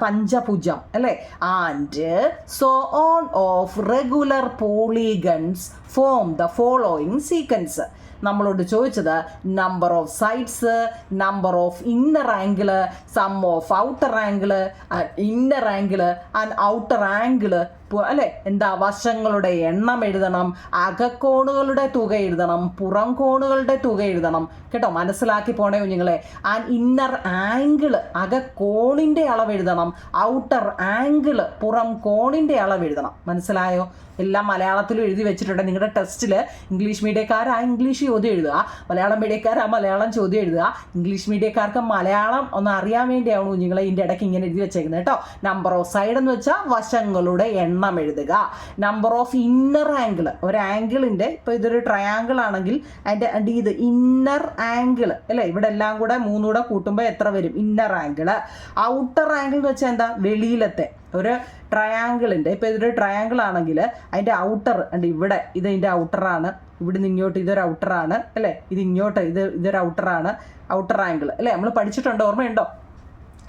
പഞ്ചഭുജം അല്ലേ. And so on of regular polygons form the following sequence. നമ്മളോട് ചോദിച്ചത് number of sides, number of inner angle, sum of outer angle, inner angle and outer angle അല്ലേ. എന്താ? വശങ്ങളുടെ എണ്ണം എഴുതണം, അകക്കോണുകളുടെ തുക എഴുതണം, പുറം കോണുകളുടെ തുക എഴുതണം കേട്ടോ. മനസ്സിലാക്കി പോണേ കുഞ്ഞുങ്ങളെ. ആൻഡ് ഇന്നർ ആംഗിള് അകക്കോണിൻ്റെ അളവ് എഴുതണം, ഔട്ടർ ആംഗിള് പുറം കോണിൻ്റെ അളവ് എഴുതണം. മനസ്സിലായോ? എല്ലാം മലയാളത്തിലും എഴുതി വെച്ചിട്ടുണ്ട്. നിങ്ങളുടെ ടെസ്റ്റിൽ ഇംഗ്ലീഷ് മീഡിയക്കാർ ആ ഇംഗ്ലീഷ് ചോദ്യം എഴുതുക, മലയാളം മീഡിയക്കാർ ആ മലയാളം ചോദ്യം എഴുതുക. ഇംഗ്ലീഷ് മീഡിയക്കാർക്ക് മലയാളം ഒന്ന് അറിയാൻ വേണ്ടിയാണ് കുഞ്ഞുങ്ങളെ ഇതിൻ്റെ ഇടയ്ക്ക് ഇങ്ങനെ എഴുതി വെച്ചേക്കുന്നത് കേട്ടോ. നമ്പർ ഓഫ് സൈഡ് എന്ന് വെച്ചാൽ വശങ്ങളുടെ എണ്ണം എണ്ണം എഴുതുക. നമ്പർ ഓഫ് ഇന്നർ ആംഗിൾ, ഒരു ആംഗിളിൻ്റെ ഇപ്പോൾ ഇതൊരു ട്രയാങ്കിൾ ആണെങ്കിൽ അതിൻ്റെ ഇത് ഇന്നർ ആംഗിൾ അല്ലേ, ഇവിടെ എല്ലാം കൂടെ 3 കൂടെ കൂട്ടുമ്പോൾ എത്ര വരും? Inner angle. ഔട്ടർ ആംഗിൾ എന്ന് വെച്ചാൽ എന്താ? വെളിയിലത്തെ ഒരു ട്രയാങ്കിളിൻ്റെ, ഇപ്പോൾ ഇതൊരു ട്രയാങ്കിൾ ആണെങ്കിൽ അതിൻ്റെ ഔട്ടർ ഉണ്ട് ഇവിടെ, ഇത് ഇതിൻ്റെ ഔട്ടറാണ്, ഇവിടുന്ന് ഇങ്ങോട്ട് ഇതൊരു ഔട്ടറാണ് അല്ലേ, ഇത് ഇങ്ങോട്ട് ഇതൊരു ഔട്ടറാണ്, ഔട്ടർ ആംഗിൾ അല്ലേ, നമ്മൾ പഠിച്ചിട്ടുണ്ടോ? ഓർമ്മയുണ്ടോ?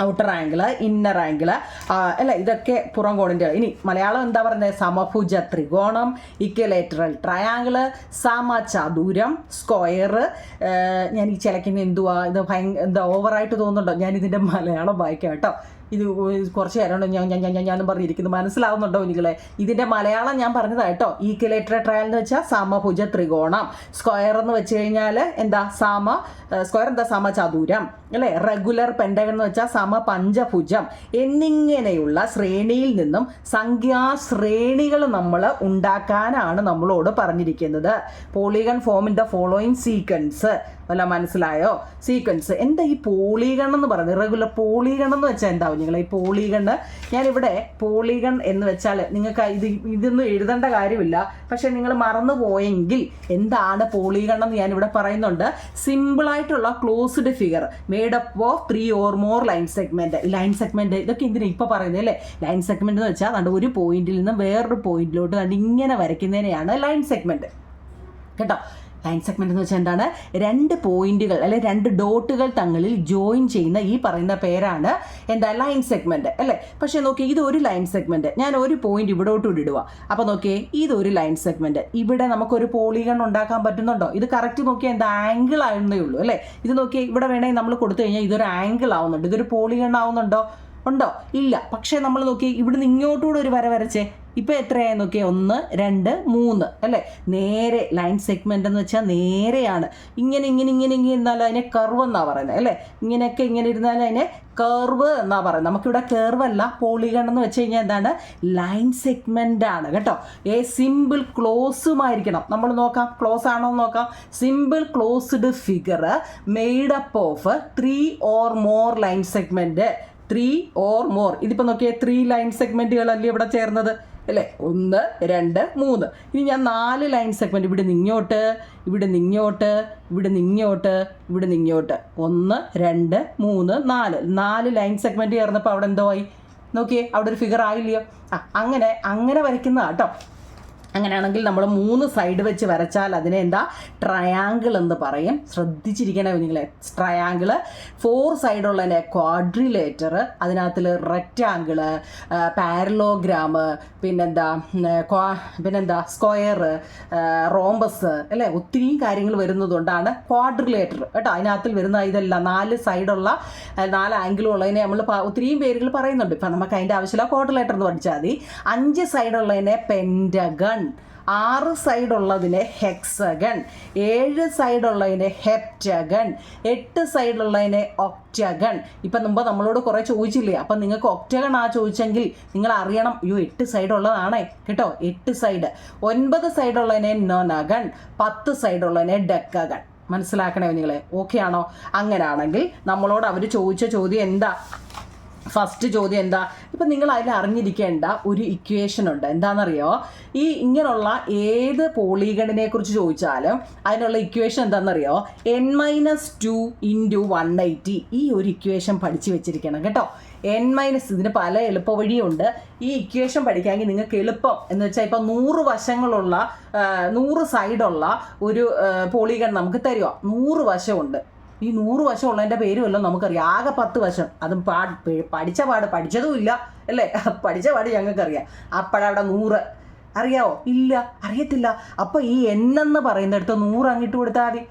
ഔട്ടർ ആംഗിള്, ഇന്നർ ആംഗിള് അല്ലേ, ഇതൊക്കെ പുറം കോണിൻ്റെ. ഇനി മലയാളം എന്താ പറയുന്നത്? സമഭുജ ത്രികോണം, ഇക്വലേറ്ററൽ ട്രയാങ്കിള്, സമചതുരം, സ്ക്വയർ. ഞാൻ ഈ ചിലക്കുന്ന എന്തുവാ ഇത് എന്താ ഓവറായിട്ട് തോന്നുന്നുണ്ടോ? ഞാനിതിൻ്റെ മലയാളം വായിക്കാം കേട്ടോ. ഇത് കുറച്ച് നേരം ഞാനും പറഞ്ഞിരിക്കുന്നത് മനസ്സിലാവുന്നുണ്ടോ നിങ്ങളെ? ഇതിൻ്റെ മലയാളം ഞാൻ പറഞ്ഞതായിട്ടോ. ഈക്വലേറ്ററൽ ട്രയാങ്കിൾ എന്ന് വെച്ചാൽ സമഭുജ ത്രികോണം, സ്ക്വയർ എന്ന് വെച്ച് കഴിഞ്ഞാൽ എന്താ? സ്ക്വയർ എന്താ? സമചതുരം അല്ലേ. റെഗുലർ പെൻഡഗൺ എന്ന് വെച്ചാൽ സമപഞ്ചഭുജം എന്നിങ്ങനെയുള്ള ശ്രേണിയിൽ നിന്നും സംഖ്യാശ്രേണികൾ നമ്മൾ ഉണ്ടാക്കാനാണ് നമ്മളോട് പറഞ്ഞിരിക്കുന്നത്. Polygon form in the following sequence. വല്ല മനസ്സിലായോ? സീക്വൻസ് എന്താ ഈ പോളിഗൺ എന്ന് പറയുന്നത്? റെഗുലർ പോളിഗൺ എന്ന് വെച്ചാൽ എന്താവും നിങ്ങൾ? ഈ പോളിഗണ് ഞാനിവിടെ പോളിഗൺ എന്ന് വെച്ചാൽ നിങ്ങൾക്ക് ഇതൊന്നും എഴുതേണ്ട കാര്യമില്ല. പക്ഷെ നിങ്ങൾ മറന്നു പോയെങ്കിൽ എന്താണ് പോളിഗൺ എന്ന് ഞാനിവിടെ പറയുന്നുണ്ട്. സിമ്പിളായിട്ടുള്ള closed figure made up of 3 or more line segment. Line segment ഇതൊക്കെ എന്തിനാ ഇപ്പോൾ പറയുന്നത് അല്ലേ? ലൈൻ സെഗ്മെന്റ് എന്ന് വെച്ചാൽ അതുകൊണ്ട് ഒരു പോയിന്റിൽ നിന്ന് വേറൊരു പോയിന്റിലോട്ട് കണ്ട് ഇങ്ങനെ വരയ്ക്കുന്നതിനെയാണ് ലൈൻ സെഗ്മെന്റ് കേട്ടോ. ലൈൻ സെഗ്മെന്റ് എന്ന് വെച്ചാൽ എന്താണ്? 2 പോയിന്റുകൾ അല്ലെ 2 ഡോട്ടുകൾ തങ്ങളിൽ ജോയിൻ ചെയ്യുന്ന ഈ പറയുന്ന പേരാണ് എന്താ? ലൈൻ സെഗ്മെന്റ് അല്ലേ. പക്ഷെ നോക്കിയേ, ഇതൊരു ലൈൻ സെഗ്മെന്റ്. ഞാൻ ഒരു പോയിന്റ് ഇവിടോട്ട് ഇടുക. അപ്പോൾ നോക്കിയേ, ഇതൊരു ലൈൻ സെഗ്മെന്റ്. ഇവിടെ നമുക്കൊരു പോളിഗൺ ഉണ്ടാക്കാൻ പറ്റുന്നുണ്ടോ? ഇത് കറക്റ്റ് നോക്കിയാൽ എന്താ? ആംഗിൾ ആവുന്നേ ഉള്ളൂ അല്ലേ. ഇത് നോക്കിയേ, ഇവിടെ വേണമെങ്കിൽ നമ്മൾ കൊടുത്തു കഴിഞ്ഞാൽ ഇതൊരു ആംഗിൾ ആവുന്നുണ്ട്. ഇതൊരു പോളിഗൺ ആവുന്നുണ്ടോ? ഉണ്ടോ? ഇല്ല. പക്ഷേ നമ്മൾ നോക്കി ഇവിടുന്ന് ഇങ്ങോട്ടുകൂടെ ഒരു വര വരച്ചേ. ഇപ്പോൾ എത്രയായി നോക്കിയേ? 1 2 3 അല്ലേ. നേരെ ലൈൻ സെഗ്മെന്റ് എന്ന് വെച്ചാൽ നേരെയാണ്. ഇങ്ങനെ ഇങ്ങനെ ഇങ്ങനെ ഇങ്ങനെ ഇരുന്നാലും അതിനെ കർവ് എന്നാണ് പറയുന്നത് അല്ലേ. ഇങ്ങനെയൊക്കെ ഇങ്ങനെ ഇരുന്നാലും അതിനെ കർവ് എന്നാണ് പറയുന്നത്. നമുക്കിവിടെ കർവ് അല്ല, പോളിഗൺ എന്ന് വെച്ച് കഴിഞ്ഞാൽ എന്താണ്? ലൈൻ സെഗ്മെന്റ് ആണ് കേട്ടോ. സിമ്പിൾ ക്ലോസുമായിരിക്കണം. നമ്മൾ നോക്കാം, ക്ലോസ് ആണോ എന്ന് നോക്കാം. Simple closed figure made up of 3 or more line segment. 3 or more. ഇതിപ്പോൾ നോക്കിയാൽ 3 ലൈൻ സെഗ്മെന്റുകളല്ലേ ഇവിടെ ചേർന്നത് അല്ലേ. 1 2 3. ഇനി ഞാൻ 4 ലൈൻ സെഗ്മെന്റ് ഇവിടെ നിങ്ങോട്ട്, ഇവിടെ നിങ്ങോട്ട്, ഇവിടെ നിങ്ങോട്ട്, ഇവിടെ നിങ്ങോട്ട്. 1 2 3 4 ലൈൻ സെഗ്മെന്റ് ചേർന്നപ്പോൾ അവിടെ എന്തോ ആയി നോക്കിയേ? അവിടെ ഒരു ഫിഗർ ആയില്ലയോ? അങ്ങനെ വരയ്ക്കുന്ന കേട്ടോ. അങ്ങനെയാണെങ്കിൽ നമ്മൾ 3 സൈഡ് വെച്ച് വരച്ചാൽ അതിനെ എന്താ? ട്രയാങ്കിൾ എന്ന് പറയും. ശ്രദ്ധിച്ചിരിക്കണേ നിങ്ങളെ. ട്രയാങ്കിള് 4 സൈഡുള്ളതിനെ ക്വാഡ്രിലേറ്റർ, അതിനകത്തിൽ റെക്റ്റാങ്കിള്, പാരലോഗ്രാം, പിന്നെന്താ സ്ക്വയർ, റോംബസ് അല്ലേ. ഒത്തിരി കാര്യങ്ങൾ വരുന്നതുകൊണ്ടാണ് ക്വാഡ്രിലേറ്റർ കേട്ടോ. അതിനകത്തിൽ വരുന്ന ഇതെല്ലാം 4 സൈഡുള്ള 4 ആംഗിളുള്ളതിനെ നമ്മൾ ഒത്തിരിയും പേരുകൾ പറയുന്നുണ്ട്. ഇപ്പം നമുക്ക് അതിൻ്റെ ആവശ്യമില്ല, ക്വാഡ്രിലേറ്റർ എന്ന് പഠിച്ചാൽ മതി. 5 സൈഡുള്ളതിനെ പെൻറ്റഗൺ, 6 സൈഡുള്ളതിനെ ഹെക്സഗൺ, 7 സൈഡുള്ളതിനെ ഹെപ്റ്റഗൺ, 8 സൈഡുള്ളതിനെ ഒക്ടഗൺ. ഇപ്പം മുമ്പ് നമ്മളോട് കുറേ ചോദിച്ചില്ലേ? അപ്പം നിങ്ങൾക്ക് ഒക്ടഗൺ ചോദിച്ചെങ്കിൽ നിങ്ങൾ അറിയണം, 8 സൈഡുള്ളതാണേ കേട്ടോ. 8 സൈഡ്. 9 സൈഡുള്ളതിനെ നൊനഗൺ, 10 സൈഡുള്ളതിനെ ഡെക്കഗൺ. മനസ്സിലാക്കണേ നിങ്ങളെ. ഓക്കെ ആണോ? അങ്ങനെയാണെങ്കിൽ നമ്മളോട് അവർ ചോദിച്ച ചോദ്യം എന്താ? ഫസ്റ്റ് ചോദ്യം എന്താ? ഇപ്പം നിങ്ങൾ അതിൽ അറിഞ്ഞിരിക്കേണ്ട ഒരു ഇക്വേഷൻ ഉണ്ട്. എന്താണെന്നറിയോ? ഈ ഇങ്ങനെയുള്ള ഏത് പോളിഗണിനെ കുറിച്ച് ചോദിച്ചാലും അതിനുള്ള ഇക്വേഷൻ എന്താണെന്നറിയോ? n-2 × 180. ഈ ഒരു ഇക്വേഷൻ പഠിച്ചു വെച്ചിരിക്കണം കേട്ടോ. ഇതിന് പല എളുപ്പ വഴിയുണ്ട്. ഈ ഇക്വേഷൻ പഠിക്കാമെങ്കിൽ നിങ്ങൾക്ക് എളുപ്പം എന്ന് വെച്ചാൽ ഇപ്പം 100 വശങ്ങളുള്ള 100 സൈഡുള്ള ഒരു പോളിഗൺ നമുക്ക് തരുമോ? 100 വശമുണ്ട്. ഈ 100 വശമുള്ളതിൻ്റെ പേരുമല്ലോ നമുക്കറിയാം. ആകെ 10 വശം. അതും പഠിച്ചതും ഇല്ല അല്ലേ. പഠിച്ച പാട് ഞങ്ങൾക്കറിയാം. അപ്പോഴവിടെ 100 അറിയാവോ? ഇല്ല, അറിയത്തില്ല. അപ്പോൾ ഈ എന്ന് പറയുന്നിടത്ത് 100 അങ്ങിട്ട് കൊടുത്താൽ മതി.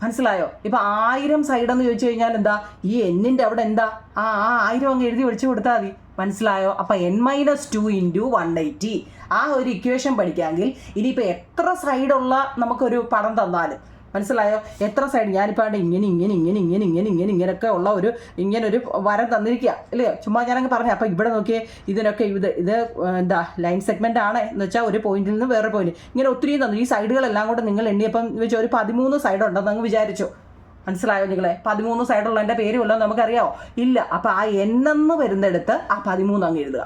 മനസ്സിലായോ? ഇപ്പം 1000 സൈഡെന്ന് ചോദിച്ചു കഴിഞ്ഞാൽ എന്താ? ഈ എന്നിൻ്റെ അവിടെ എന്താ? 1000 അങ്ങ് എഴുതി ഒഴിച്ചു കൊടുത്താൽ മതി. മനസ്സിലായോ? അപ്പം n-2 × 180 ആ ഒരു ഇക്വേഷൻ പഠിക്കാമെങ്കിൽ ഇനിയിപ്പോൾ എത്ര സൈഡുള്ള നമുക്കൊരു പടം തന്നാലും മനസ്സിലായോ? എത്ര സൈഡ്? ഞാനിപ്പോൾ അവിടെ ഇങ്ങനെയൊക്കെ ഉള്ള ഇങ്ങനൊരു വരം തന്നിരിക്കുക അല്ലയോ? ചുമ്മാ ഞാനങ്ങ് പറഞ്ഞു. അപ്പോൾ ഇവിടെ നോക്കിയേ, ഇതിനൊക്കെ ഇത് എന്താ? ലൈൻ സെഗ്മെൻ്റ് ആണ് എന്ന് വെച്ചാൽ ഒരു പോയിന്റിൽ നിന്ന് വേറെ പോയിന്റ് ഇങ്ങനെ ഒത്തിരി തന്നു. ഈ സൈഡുകളെല്ലാം കൂടെ നിങ്ങൾ എണ്ണിയപ്പം വെച്ചാൽ ഒരു 13 സൈഡ് ഉണ്ടെന്ന് അങ്ങ് വിചാരിച്ചു. മനസ്സിലായോ നിങ്ങളെ? 13 സൈഡുള്ളതിൻ്റെ പേര് വല്ലതും നമുക്കറിയാമോ? ഇല്ല. അപ്പോൾ ആ എന്ന് വരുന്നിടത്ത് ആ 13 അങ്ങ് എഴുതുക.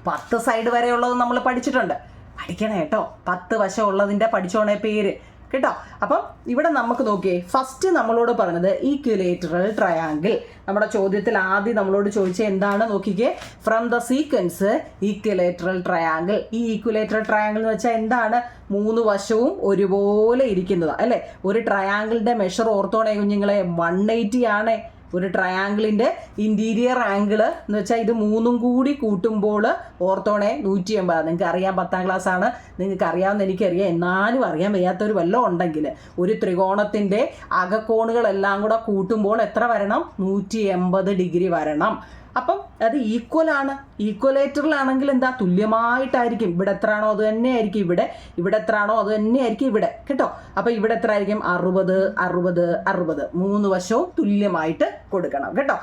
10 സൈഡ് വരെയുള്ളത് നമ്മൾ പഠിച്ചിട്ടുണ്ട്. പഠിക്കണേ കേട്ടോ. 10 വശം ഉള്ളതിൻ്റെ പഠിച്ചോണേ പേര് കേട്ടോ. അപ്പം ഇവിടെ നമുക്ക് നോക്കിയേ, ഫസ്റ്റ് നമ്മളോട് പറഞ്ഞത് ഈക്വലേറ്ററൽ ട്രയാങ്കിൾ. നമ്മുടെ ചോദ്യത്തിൽ ആദ്യം നമ്മളോട് ചോദിച്ചത് എന്താണ് നോക്കിക്കേ, from the sequence equilateral triangle. ഈ ഈക്വലേറ്ററൽ ട്രയാങ്കിൾ എന്ന് വെച്ചാൽ എന്താണ്? 3 വശവും ഒരുപോലെ ഇരിക്കുന്നതാണ് അല്ലേ. ഒരു ട്രയാങ്കിളിൻ്റെ മെഷർ ഓർത്തോണേ കുഞ്ഞുങ്ങളെ 180 ആണ്. ഒരു ട്രയാങ്കിളിൻ്റെ ഇൻറ്റീരിയർ ആംഗിൾ എന്ന് വെച്ചാൽ ഇത് 3ഉം കൂടി കൂട്ടുമ്പോൾ ഓർത്തോണേ 180. നിങ്ങൾക്ക് അറിയാം, 10ാം ക്ലാസ് ആണ്, നിങ്ങൾക്ക് അറിയാമെന്ന് എനിക്കറിയാം. എന്നാലും അറിയാൻ വയ്യാത്തൊരു വല്ലതും ഉണ്ടെങ്കിൽ ഒരു ത്രികോണത്തിൻ്റെ അകക്കോണുകളെല്ലാം കൂടെ കൂട്ടുമ്പോൾ എത്ര വരണം? 180 ഡിഗ്രി വരണം. അപ്പം അത് ഈക്വലാണ്. ഈക്വലേറ്ററിലാണെങ്കിൽ എന്താ? തുല്യമായിട്ടായിരിക്കും. ഇവിടെ എത്ര ആണോ അത് തന്നെ ആയിരിക്കും ഇവിടെ, ഇവിടെ എത്ര ആണോ അത് തന്നെ ആയിരിക്കും ഇവിടെ കേട്ടോ. അപ്പോൾ ഇവിടെ എത്ര ആയിരിക്കും? 60 60 60. 3 വശവും തുല്യമായിട്ട് കൊടുക്കണം കേട്ടോ.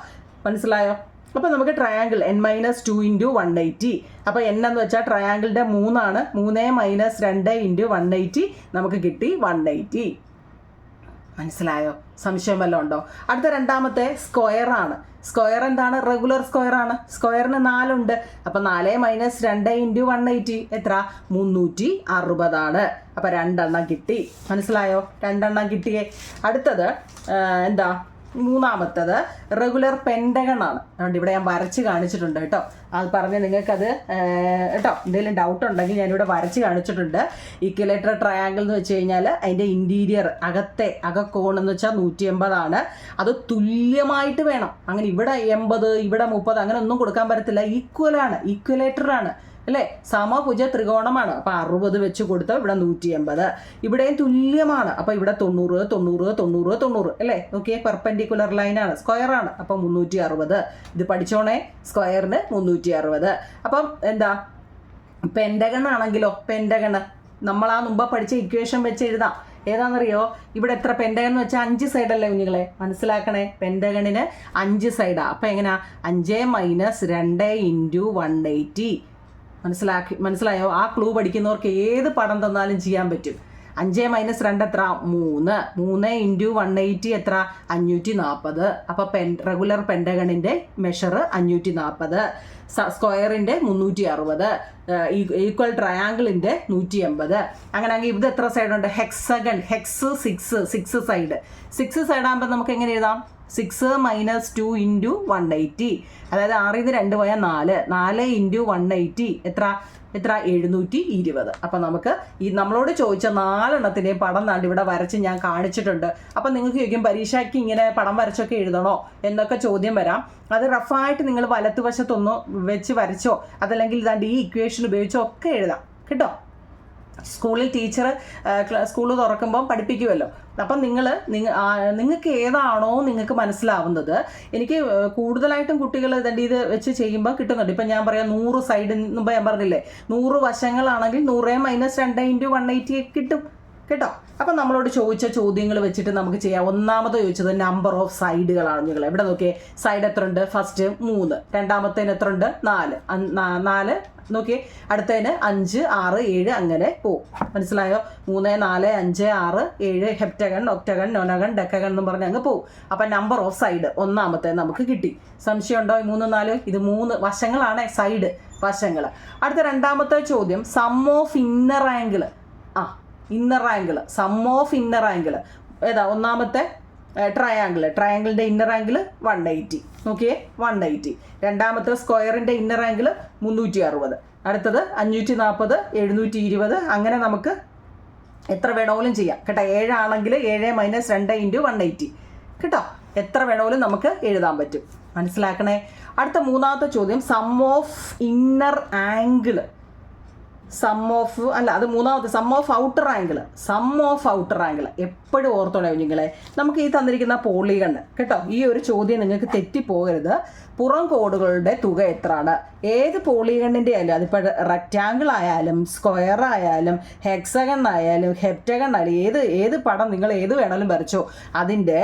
മനസ്സിലായോ? അപ്പോൾ നമുക്ക് ട്രയാങ്കിൾ n-2 × 180. അപ്പോൾ n എന്ന് വെച്ചാൽ ട്രയാങ്കിളിൻ്റെ 3 ആണ്. 3 - 2 × 180 നമുക്ക് കിട്ടി 180. മനസ്സിലായോ? സംശയം വല്ലതും ഉണ്ടോ? അടുത്ത രണ്ടാമത്തെ സ്ക്വയർ ആണ്. സ്ക്വയർ എന്താണ്? റെഗുലർ സ്ക്വയർ ആണ്. സ്ക്വയറിന് 4 ഉണ്ട്. അപ്പം 4 - 2 × 180 എത്ര? 360 ആണ്. അപ്പം 2 എണ്ണം കിട്ടി. മനസ്സിലായോ? 2 എണ്ണം കിട്ടിയേ. അടുത്തത് എന്താ? മൂന്നാമത്തത് റെഗുലർ പെൻഡഗൺ ആണ്. അതുകൊണ്ട് ഇവിടെ ഞാൻ വരച്ച് കാണിച്ചിട്ടുണ്ട് കേട്ടോ. അത് പറഞ്ഞ് നിങ്ങൾക്കത് കേട്ടോ എന്തെങ്കിലും ഡൗട്ട് ഉണ്ടെങ്കിൽ ഞാനിവിടെ വരച്ച് കാണിച്ചിട്ടുണ്ട്. ഈക്വലേറ്റർ ട്രയാങ്കിൾ എന്ന് വെച്ച് കഴിഞ്ഞാൽ അതിൻ്റെ ഇൻറ്റീരിയർ അകക്കോണെന്ന് വെച്ചാൽ 180 ആണ്. അത് തുല്യമായിട്ട് വേണം. അങ്ങനെ ഇവിടെ 80 ഇവിടെ 30 അങ്ങനെ ഒന്നും കൊടുക്കാൻ പറ്റത്തില്ല. ഈക്വലാണ്, ഈക്വലേറ്ററാണ് അല്ലേ. സമഭുജ ത്രികോണമാണ്. അപ്പോൾ 60 വെച്ച് കൊടുത്താൽ ഇവിടെ 180. ഇവിടെയും തുല്യമാണ്. അപ്പോൾ ഇവിടെ 90 90 90 90 അല്ലേ. നോക്കിയേ, പെർപെൻഡിക്കുലർ ലൈനാണ്, സ്ക്വയറാണ്. അപ്പം 360. ഇത് പഠിച്ചോണേ, സ്ക്വയറിന് 360. അപ്പം എന്താ? പെൻഡഗൺ ആണെങ്കിലോ, പെൻഡഗണ് നമ്മൾ ആ മുമ്പ് പഠിച്ച ഇക്വേഷൻ വെച്ച് എഴുതാം. ഏതാണെന്നറിയോ? ഇവിടെ എത്ര പെൻഡഗൺ എന്ന് വെച്ചാൽ 5 സൈഡല്ലേ കുഞ്ഞുങ്ങളെ. മനസ്സിലാക്കണേ, പെൻഡഗണിന് 5 സൈഡാണ്. അപ്പം എങ്ങനെയാ? 5 - 2 × 180. മനസ്സിലായോ? ആ ക്ലൂ പഠിക്കുന്നവർക്ക് ഏത് പടം തന്നാലും ചെയ്യാൻ പറ്റും. 5 - 2 എത്ര? 3. 3 × 180 എത്ര? 540. അപ്പോൾ റെഗുലർ പെൻഡഗണിൻ്റെ മെഷർ 540, സ്ക്വയറിൻ്റെ 360, ഈക്വൽ ട്രയാങ്കിളിൻ്റെ 180. അങ്ങനെയാണെങ്കിൽ ഇത് എത്ര സൈഡുണ്ട്? Hexagon, hex 6 side. 6 സൈഡാകുമ്പോൾ നമുക്ക് എങ്ങനെ എഴുതാം? 6 - 2 × 180. അതായത് 6 ൽ 2 പോയാൽ 4. 4 × 180 എത്ര? 720. അപ്പം നമുക്ക് ഈ നമ്മളോട് ചോദിച്ച 4 എണ്ണത്തിൻ്റെയും പടം താണ്ട് ഇവിടെ വരച്ച് ഞാൻ കാണിച്ചിട്ടുണ്ട്. അപ്പം നിങ്ങൾക്ക് ചോദിക്കും, പരീക്ഷയ്ക്ക് ഇങ്ങനെ പടം വരച്ചൊക്കെ എഴുതണോ എന്നൊക്കെ ചോദ്യം വരാം. അത് റഫായിട്ട് നിങ്ങൾ വലത്തുവശത്തൊന്ന് വെച്ച് വരച്ചോ അതല്ലെങ്കിൽ ഇതാണ്ട് ഈ ഇക്വേഷൻ ഉപയോഗിച്ചോ ഒക്കെ എഴുതാം കേട്ടോ. സ്കൂളിൽ ടീച്ചർ സ്കൂൾ തുറക്കുമ്പം പഠിപ്പിക്കുമല്ലോ. അപ്പം നിങ്ങൾക്ക് ഏതാണോ നിങ്ങൾക്ക് മനസ്സിലാവുന്നത്. എനിക്ക് കൂടുതലായിട്ടും കുട്ടികൾ ഇതണ്ട് ഇത് വെച്ച് ചെയ്യുമ്പോൾ കിട്ടുന്നുണ്ട്. ഇപ്പം ഞാൻ പറയാം 100 സൈഡ് മുമ്പ് ഞാൻ പറഞ്ഞില്ലേ, 100 വശങ്ങളാണെങ്കിൽ 100 - 2 × 180 കിട്ടും കേട്ടോ. അപ്പം നമ്മളോട് ചോദിച്ച ചോദ്യങ്ങൾ വെച്ചിട്ട് നമുക്ക് ചെയ്യാം. ഒന്നാമത് ചോദിച്ചത് നമ്പർ ഓഫ് സൈഡുകളാണ് നിങ്ങൾ. ഇവിടെ നോക്കിയേ, സൈഡ് എത്ര ഉണ്ട്? ഫസ്റ്റ് 3, രണ്ടാമത്തേന് എത്ര ഉണ്ട്? 4 നോക്കിയേ, അടുത്തതിന് 5 6 7 അങ്ങനെ പോവും. മനസ്സിലായോ? 3 4 5 6 7 ഹെപ്റ്റഗൺ, ഒക്ടഗൺ, നൊനഗൺ, ഡെക്കഗൺ എന്ന് പറഞ്ഞ് അങ്ങ് പോവും. അപ്പം നമ്പർ ഓഫ് സൈഡ് ഒന്നാമത്തെ നമുക്ക് കിട്ടി. സംശയം ഉണ്ടോ? 3 4 ഇത് 3 വശങ്ങളാണ്, സൈഡ് വശങ്ങൾ. അടുത്ത രണ്ടാമത്തെ ചോദ്യം sum of inner angle. Inner angle, sum of inner angle ഏതാ? ഒന്നാമത്തെ ട്രയാങ്കിളിൻ്റെ ഇന്നർ ആംഗിൾ 180. നോക്കിയേ, 180. രണ്ടാമത്തെ സ്ക്വയറിൻ്റെ ഇന്നർ ആംഗിൾ 360. അടുത്തത് 540 720. അങ്ങനെ നമുക്ക് എത്ര വേണമെങ്കിലും ചെയ്യാം കേട്ടോ. 7 ആണെങ്കിൽ 7 - 2 × 180 കേട്ടോ. എത്ര വേണമെങ്കിലും നമുക്ക് എഴുതാൻ പറ്റും. മനസ്സിലാക്കണേ. അടുത്ത മൂന്നാമത്തെ ചോദ്യം സം ഓഫ് ഇന്നർ ആംഗിൾ. അത് മൂന്നാമത്തെ സം ഓഫ് ഔട്ടർ ആംഗിൾ. എപ്പോഴും ഓർത്തോളൂ കുഞ്ഞുങ്ങളെ. നമുക്ക് ഈ തന്നിരിക്കുന്ന പോളിഗൺ കേട്ടോ. ഈ ഒരു ചോദ്യം നിങ്ങൾക്ക് തെറ്റിപ്പോകരുത്. പുറം കോണുകളുടെ തുക എത്രയാണ്? ഏത് പോളിഗണിൻ്റെ ആയാലും, അതിപ്പോൾ റെക്റ്റാങ്കിൾ ആയാലും സ്ക്വയർ ആയാലും ഹെക്സഗൺ ആയാലും ഹെപ്റ്റഗൺ ആയാലും ഏത് പടം നിങ്ങൾ ഏത് വേണമെങ്കിലും വരച്ചോ, അതിൻ്റെ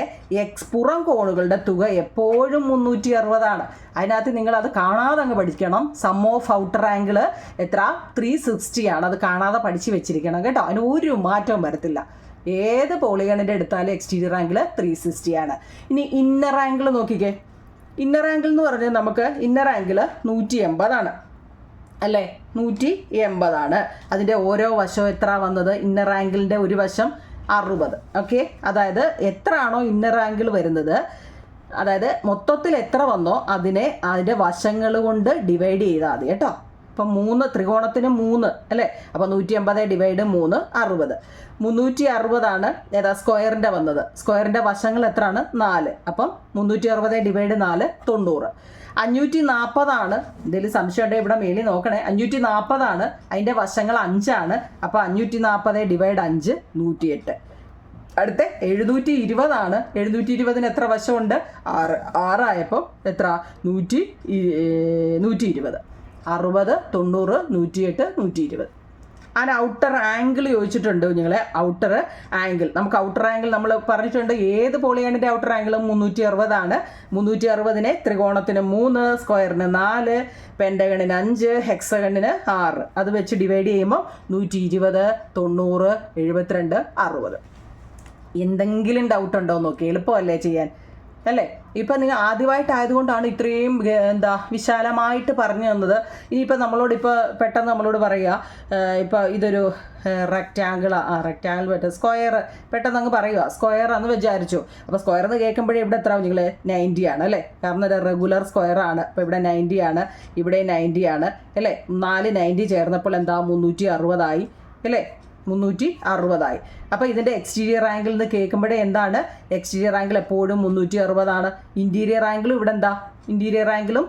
പുറം കോണുകളുടെ തുക എപ്പോഴും 360 ആണ്. അതിനകത്ത് നിങ്ങളത് കാണാതെ അങ്ങ് പഠിക്കണം. സം ഓഫ് ഔട്ടർ ആംഗിൾ എത്ര? 360 ആണ്. അത് കാണാതെ പഠിച്ച് വെച്ചിരിക്കണം കേട്ടോ. അതിന് ഒരു മാറ്റവും വരത്തില്ല. ഏത് പോളിഗണിൻ്റെ എടുത്താലും എക്സ്റ്റീരിയർ ആംഗിൾ 360 ആണ്. ഇനി ഇന്നർ ആംഗിൾ നോക്കിക്കേ. ഇന്നർ ആംഗിൾ എന്ന് പറഞ്ഞാൽ നമുക്ക് ഇന്നർ ആംഗിൾ 180 ആണ്. അല്ലേ 180. അതിൻ്റെ ഓരോ വശവും എത്ര വന്നത്? ഇന്നർ ആംഗിളിൻ്റെ ഒരു വശം 60. ഓക്കെ, അതായത് എത്ര ആണോ ഇന്നർ ആംഗിൾ വരുന്നത്, അതായത് മൊത്തത്തിൽ എത്ര വന്നോ അതിൻ്റെ വശങ്ങൾ കൊണ്ട് ഡിവൈഡ് ചെയ്താൽ മതി കേട്ടോ. ഇപ്പം 3 ത്രികോണത്തിന് 3 അല്ലേ, അപ്പം 180 ഡിവൈഡ് 3 60. 360 ഏതാ സ്ക്വയറിൻ്റെ വന്നത്. സ്ക്വയറിൻ്റെ വശങ്ങൾ എത്രയാണ്? 4. അപ്പം 360 ഡിവൈഡ് 4 90. 540 എന്തെങ്കിലും സംശയം ഉണ്ടെങ്കിൽ ഇവിടെ മേളിൽ നോക്കണേ. 540 അതിൻ്റെ വശങ്ങൾ 5. അപ്പോൾ 540 ഡിവൈഡ് 5 108. അടുത്ത 720. 720 എത്ര വശമുണ്ട്? 6. 6 ആയപ്പോൾ എത്ര? 120. 60, 90, 108, 120. ആൻഡ് ഔട്ടർ ആംഗിൾ ചോദിച്ചിട്ടുണ്ട് നിങ്ങളെ. ഔട്ടർ ആംഗിൾ നമുക്ക് ഔട്ടർ ആംഗിൾ നമ്മൾ പറഞ്ഞിട്ടുണ്ട്. ഏത് പോളിഗണിൻ്റെ ഔട്ടർ ആംഗിളും 360. 360 ത്രികോണത്തിന് 3, സ്ക്വയറിന് 4, പെൻഡഗണിന് 5, ഹെക്സഗണിന് 6. അത് വെച്ച് ഡിവൈഡ് ചെയ്യുമ്പോൾ 120, 90, 72, 60. എന്തെങ്കിലും ഡൗട്ട് ഉണ്ടോ നോക്കി. എളുപ്പമല്ലേ ചെയ്യാൻ അല്ലേ? ഇപ്പം നിങ്ങൾ ആദ്യമായിട്ടായതുകൊണ്ടാണ് ഇത്രയും വിശാലമായിട്ട് പറഞ്ഞു തന്നത്. ഇനിയിപ്പോൾ നമ്മളോടിപ്പോൾ പെട്ടെന്ന് നമ്മളോട് പറയുക, ഇപ്പോൾ ഇതൊരു റെക്റ്റാങ്കിൾ പറ്റും സ്ക്വയർ പെട്ടെന്ന് അങ്ങ് പറയുക സ്ക്വയർ എന്ന് വിചാരിച്ചു. അപ്പോൾ സ്ക്വയർ എന്ന് കേൾക്കുമ്പോഴേ ഇവിടെ എത്ര നിങ്ങൾ 90 ആണ് അല്ലേ? കാരണം ഒരു റെഗുലർ സ്ക്വയർ ആണ്. അപ്പോൾ ഇവിടെ 90 ആണ്, ഇവിടെ 90 ആണ് അല്ലേ? 4 90 ചേർന്നപ്പോൾ എന്താ 360 അല്ലേ? 360. അപ്പോൾ ഇതിൻ്റെ എക്സ്റ്റീരിയർ ആംഗിൾ എന്ന് കേൾക്കുമ്പോഴേ എന്താണ്? എക്സ്റ്റീരിയർ ആംഗിൾ എപ്പോഴും 360. ഇൻറ്റീരിയർ ആംഗിളും ഇവിടെ എന്താ? ഇൻറ്റീരിയർ ആംഗിളും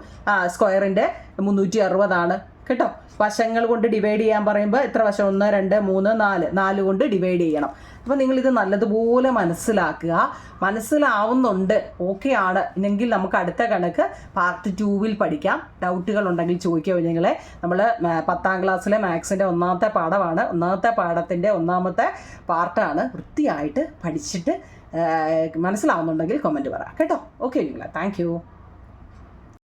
സ്ക്വയറിൻ്റെ 360 കേട്ടോ. വശങ്ങൾ കൊണ്ട് ഡിവൈഡ് ചെയ്യാൻ പറയുമ്പോൾ എത്ര വശം? 1, 2, 3, 4. 4 കൊണ്ട് ഡിവൈഡ് ചെയ്യണം. അപ്പോൾ നിങ്ങളിത് നല്ലതുപോലെ മനസ്സിലാവുന്നുണ്ട്, ഓക്കെ ആണ് എങ്കിൽ നമുക്ക് അടുത്ത കണക്ക് പാർട്ട് 2 പഠിക്കാം. ഡൗട്ടുകൾ ഉണ്ടെങ്കിൽ ചോദിക്കുക നിങ്ങളെ. നമ്മൾ 10ാം ക്ലാസ്സിലെ മാത്സിൻ്റെ 1ാമത്തെ പാഠമാണ്. 1ാമത്തെ പാഠത്തിൻ്റെ 1ാമത്തെ പാർട്ടാണ്. വൃത്തിയായിട്ട് പഠിച്ചിട്ട് മനസ്സിലാവുന്നുണ്ടെങ്കിൽ കമൻറ്റ് പറ കേട്ടോ. ഓക്കെ നിങ്ങളെ, താങ്ക് യു.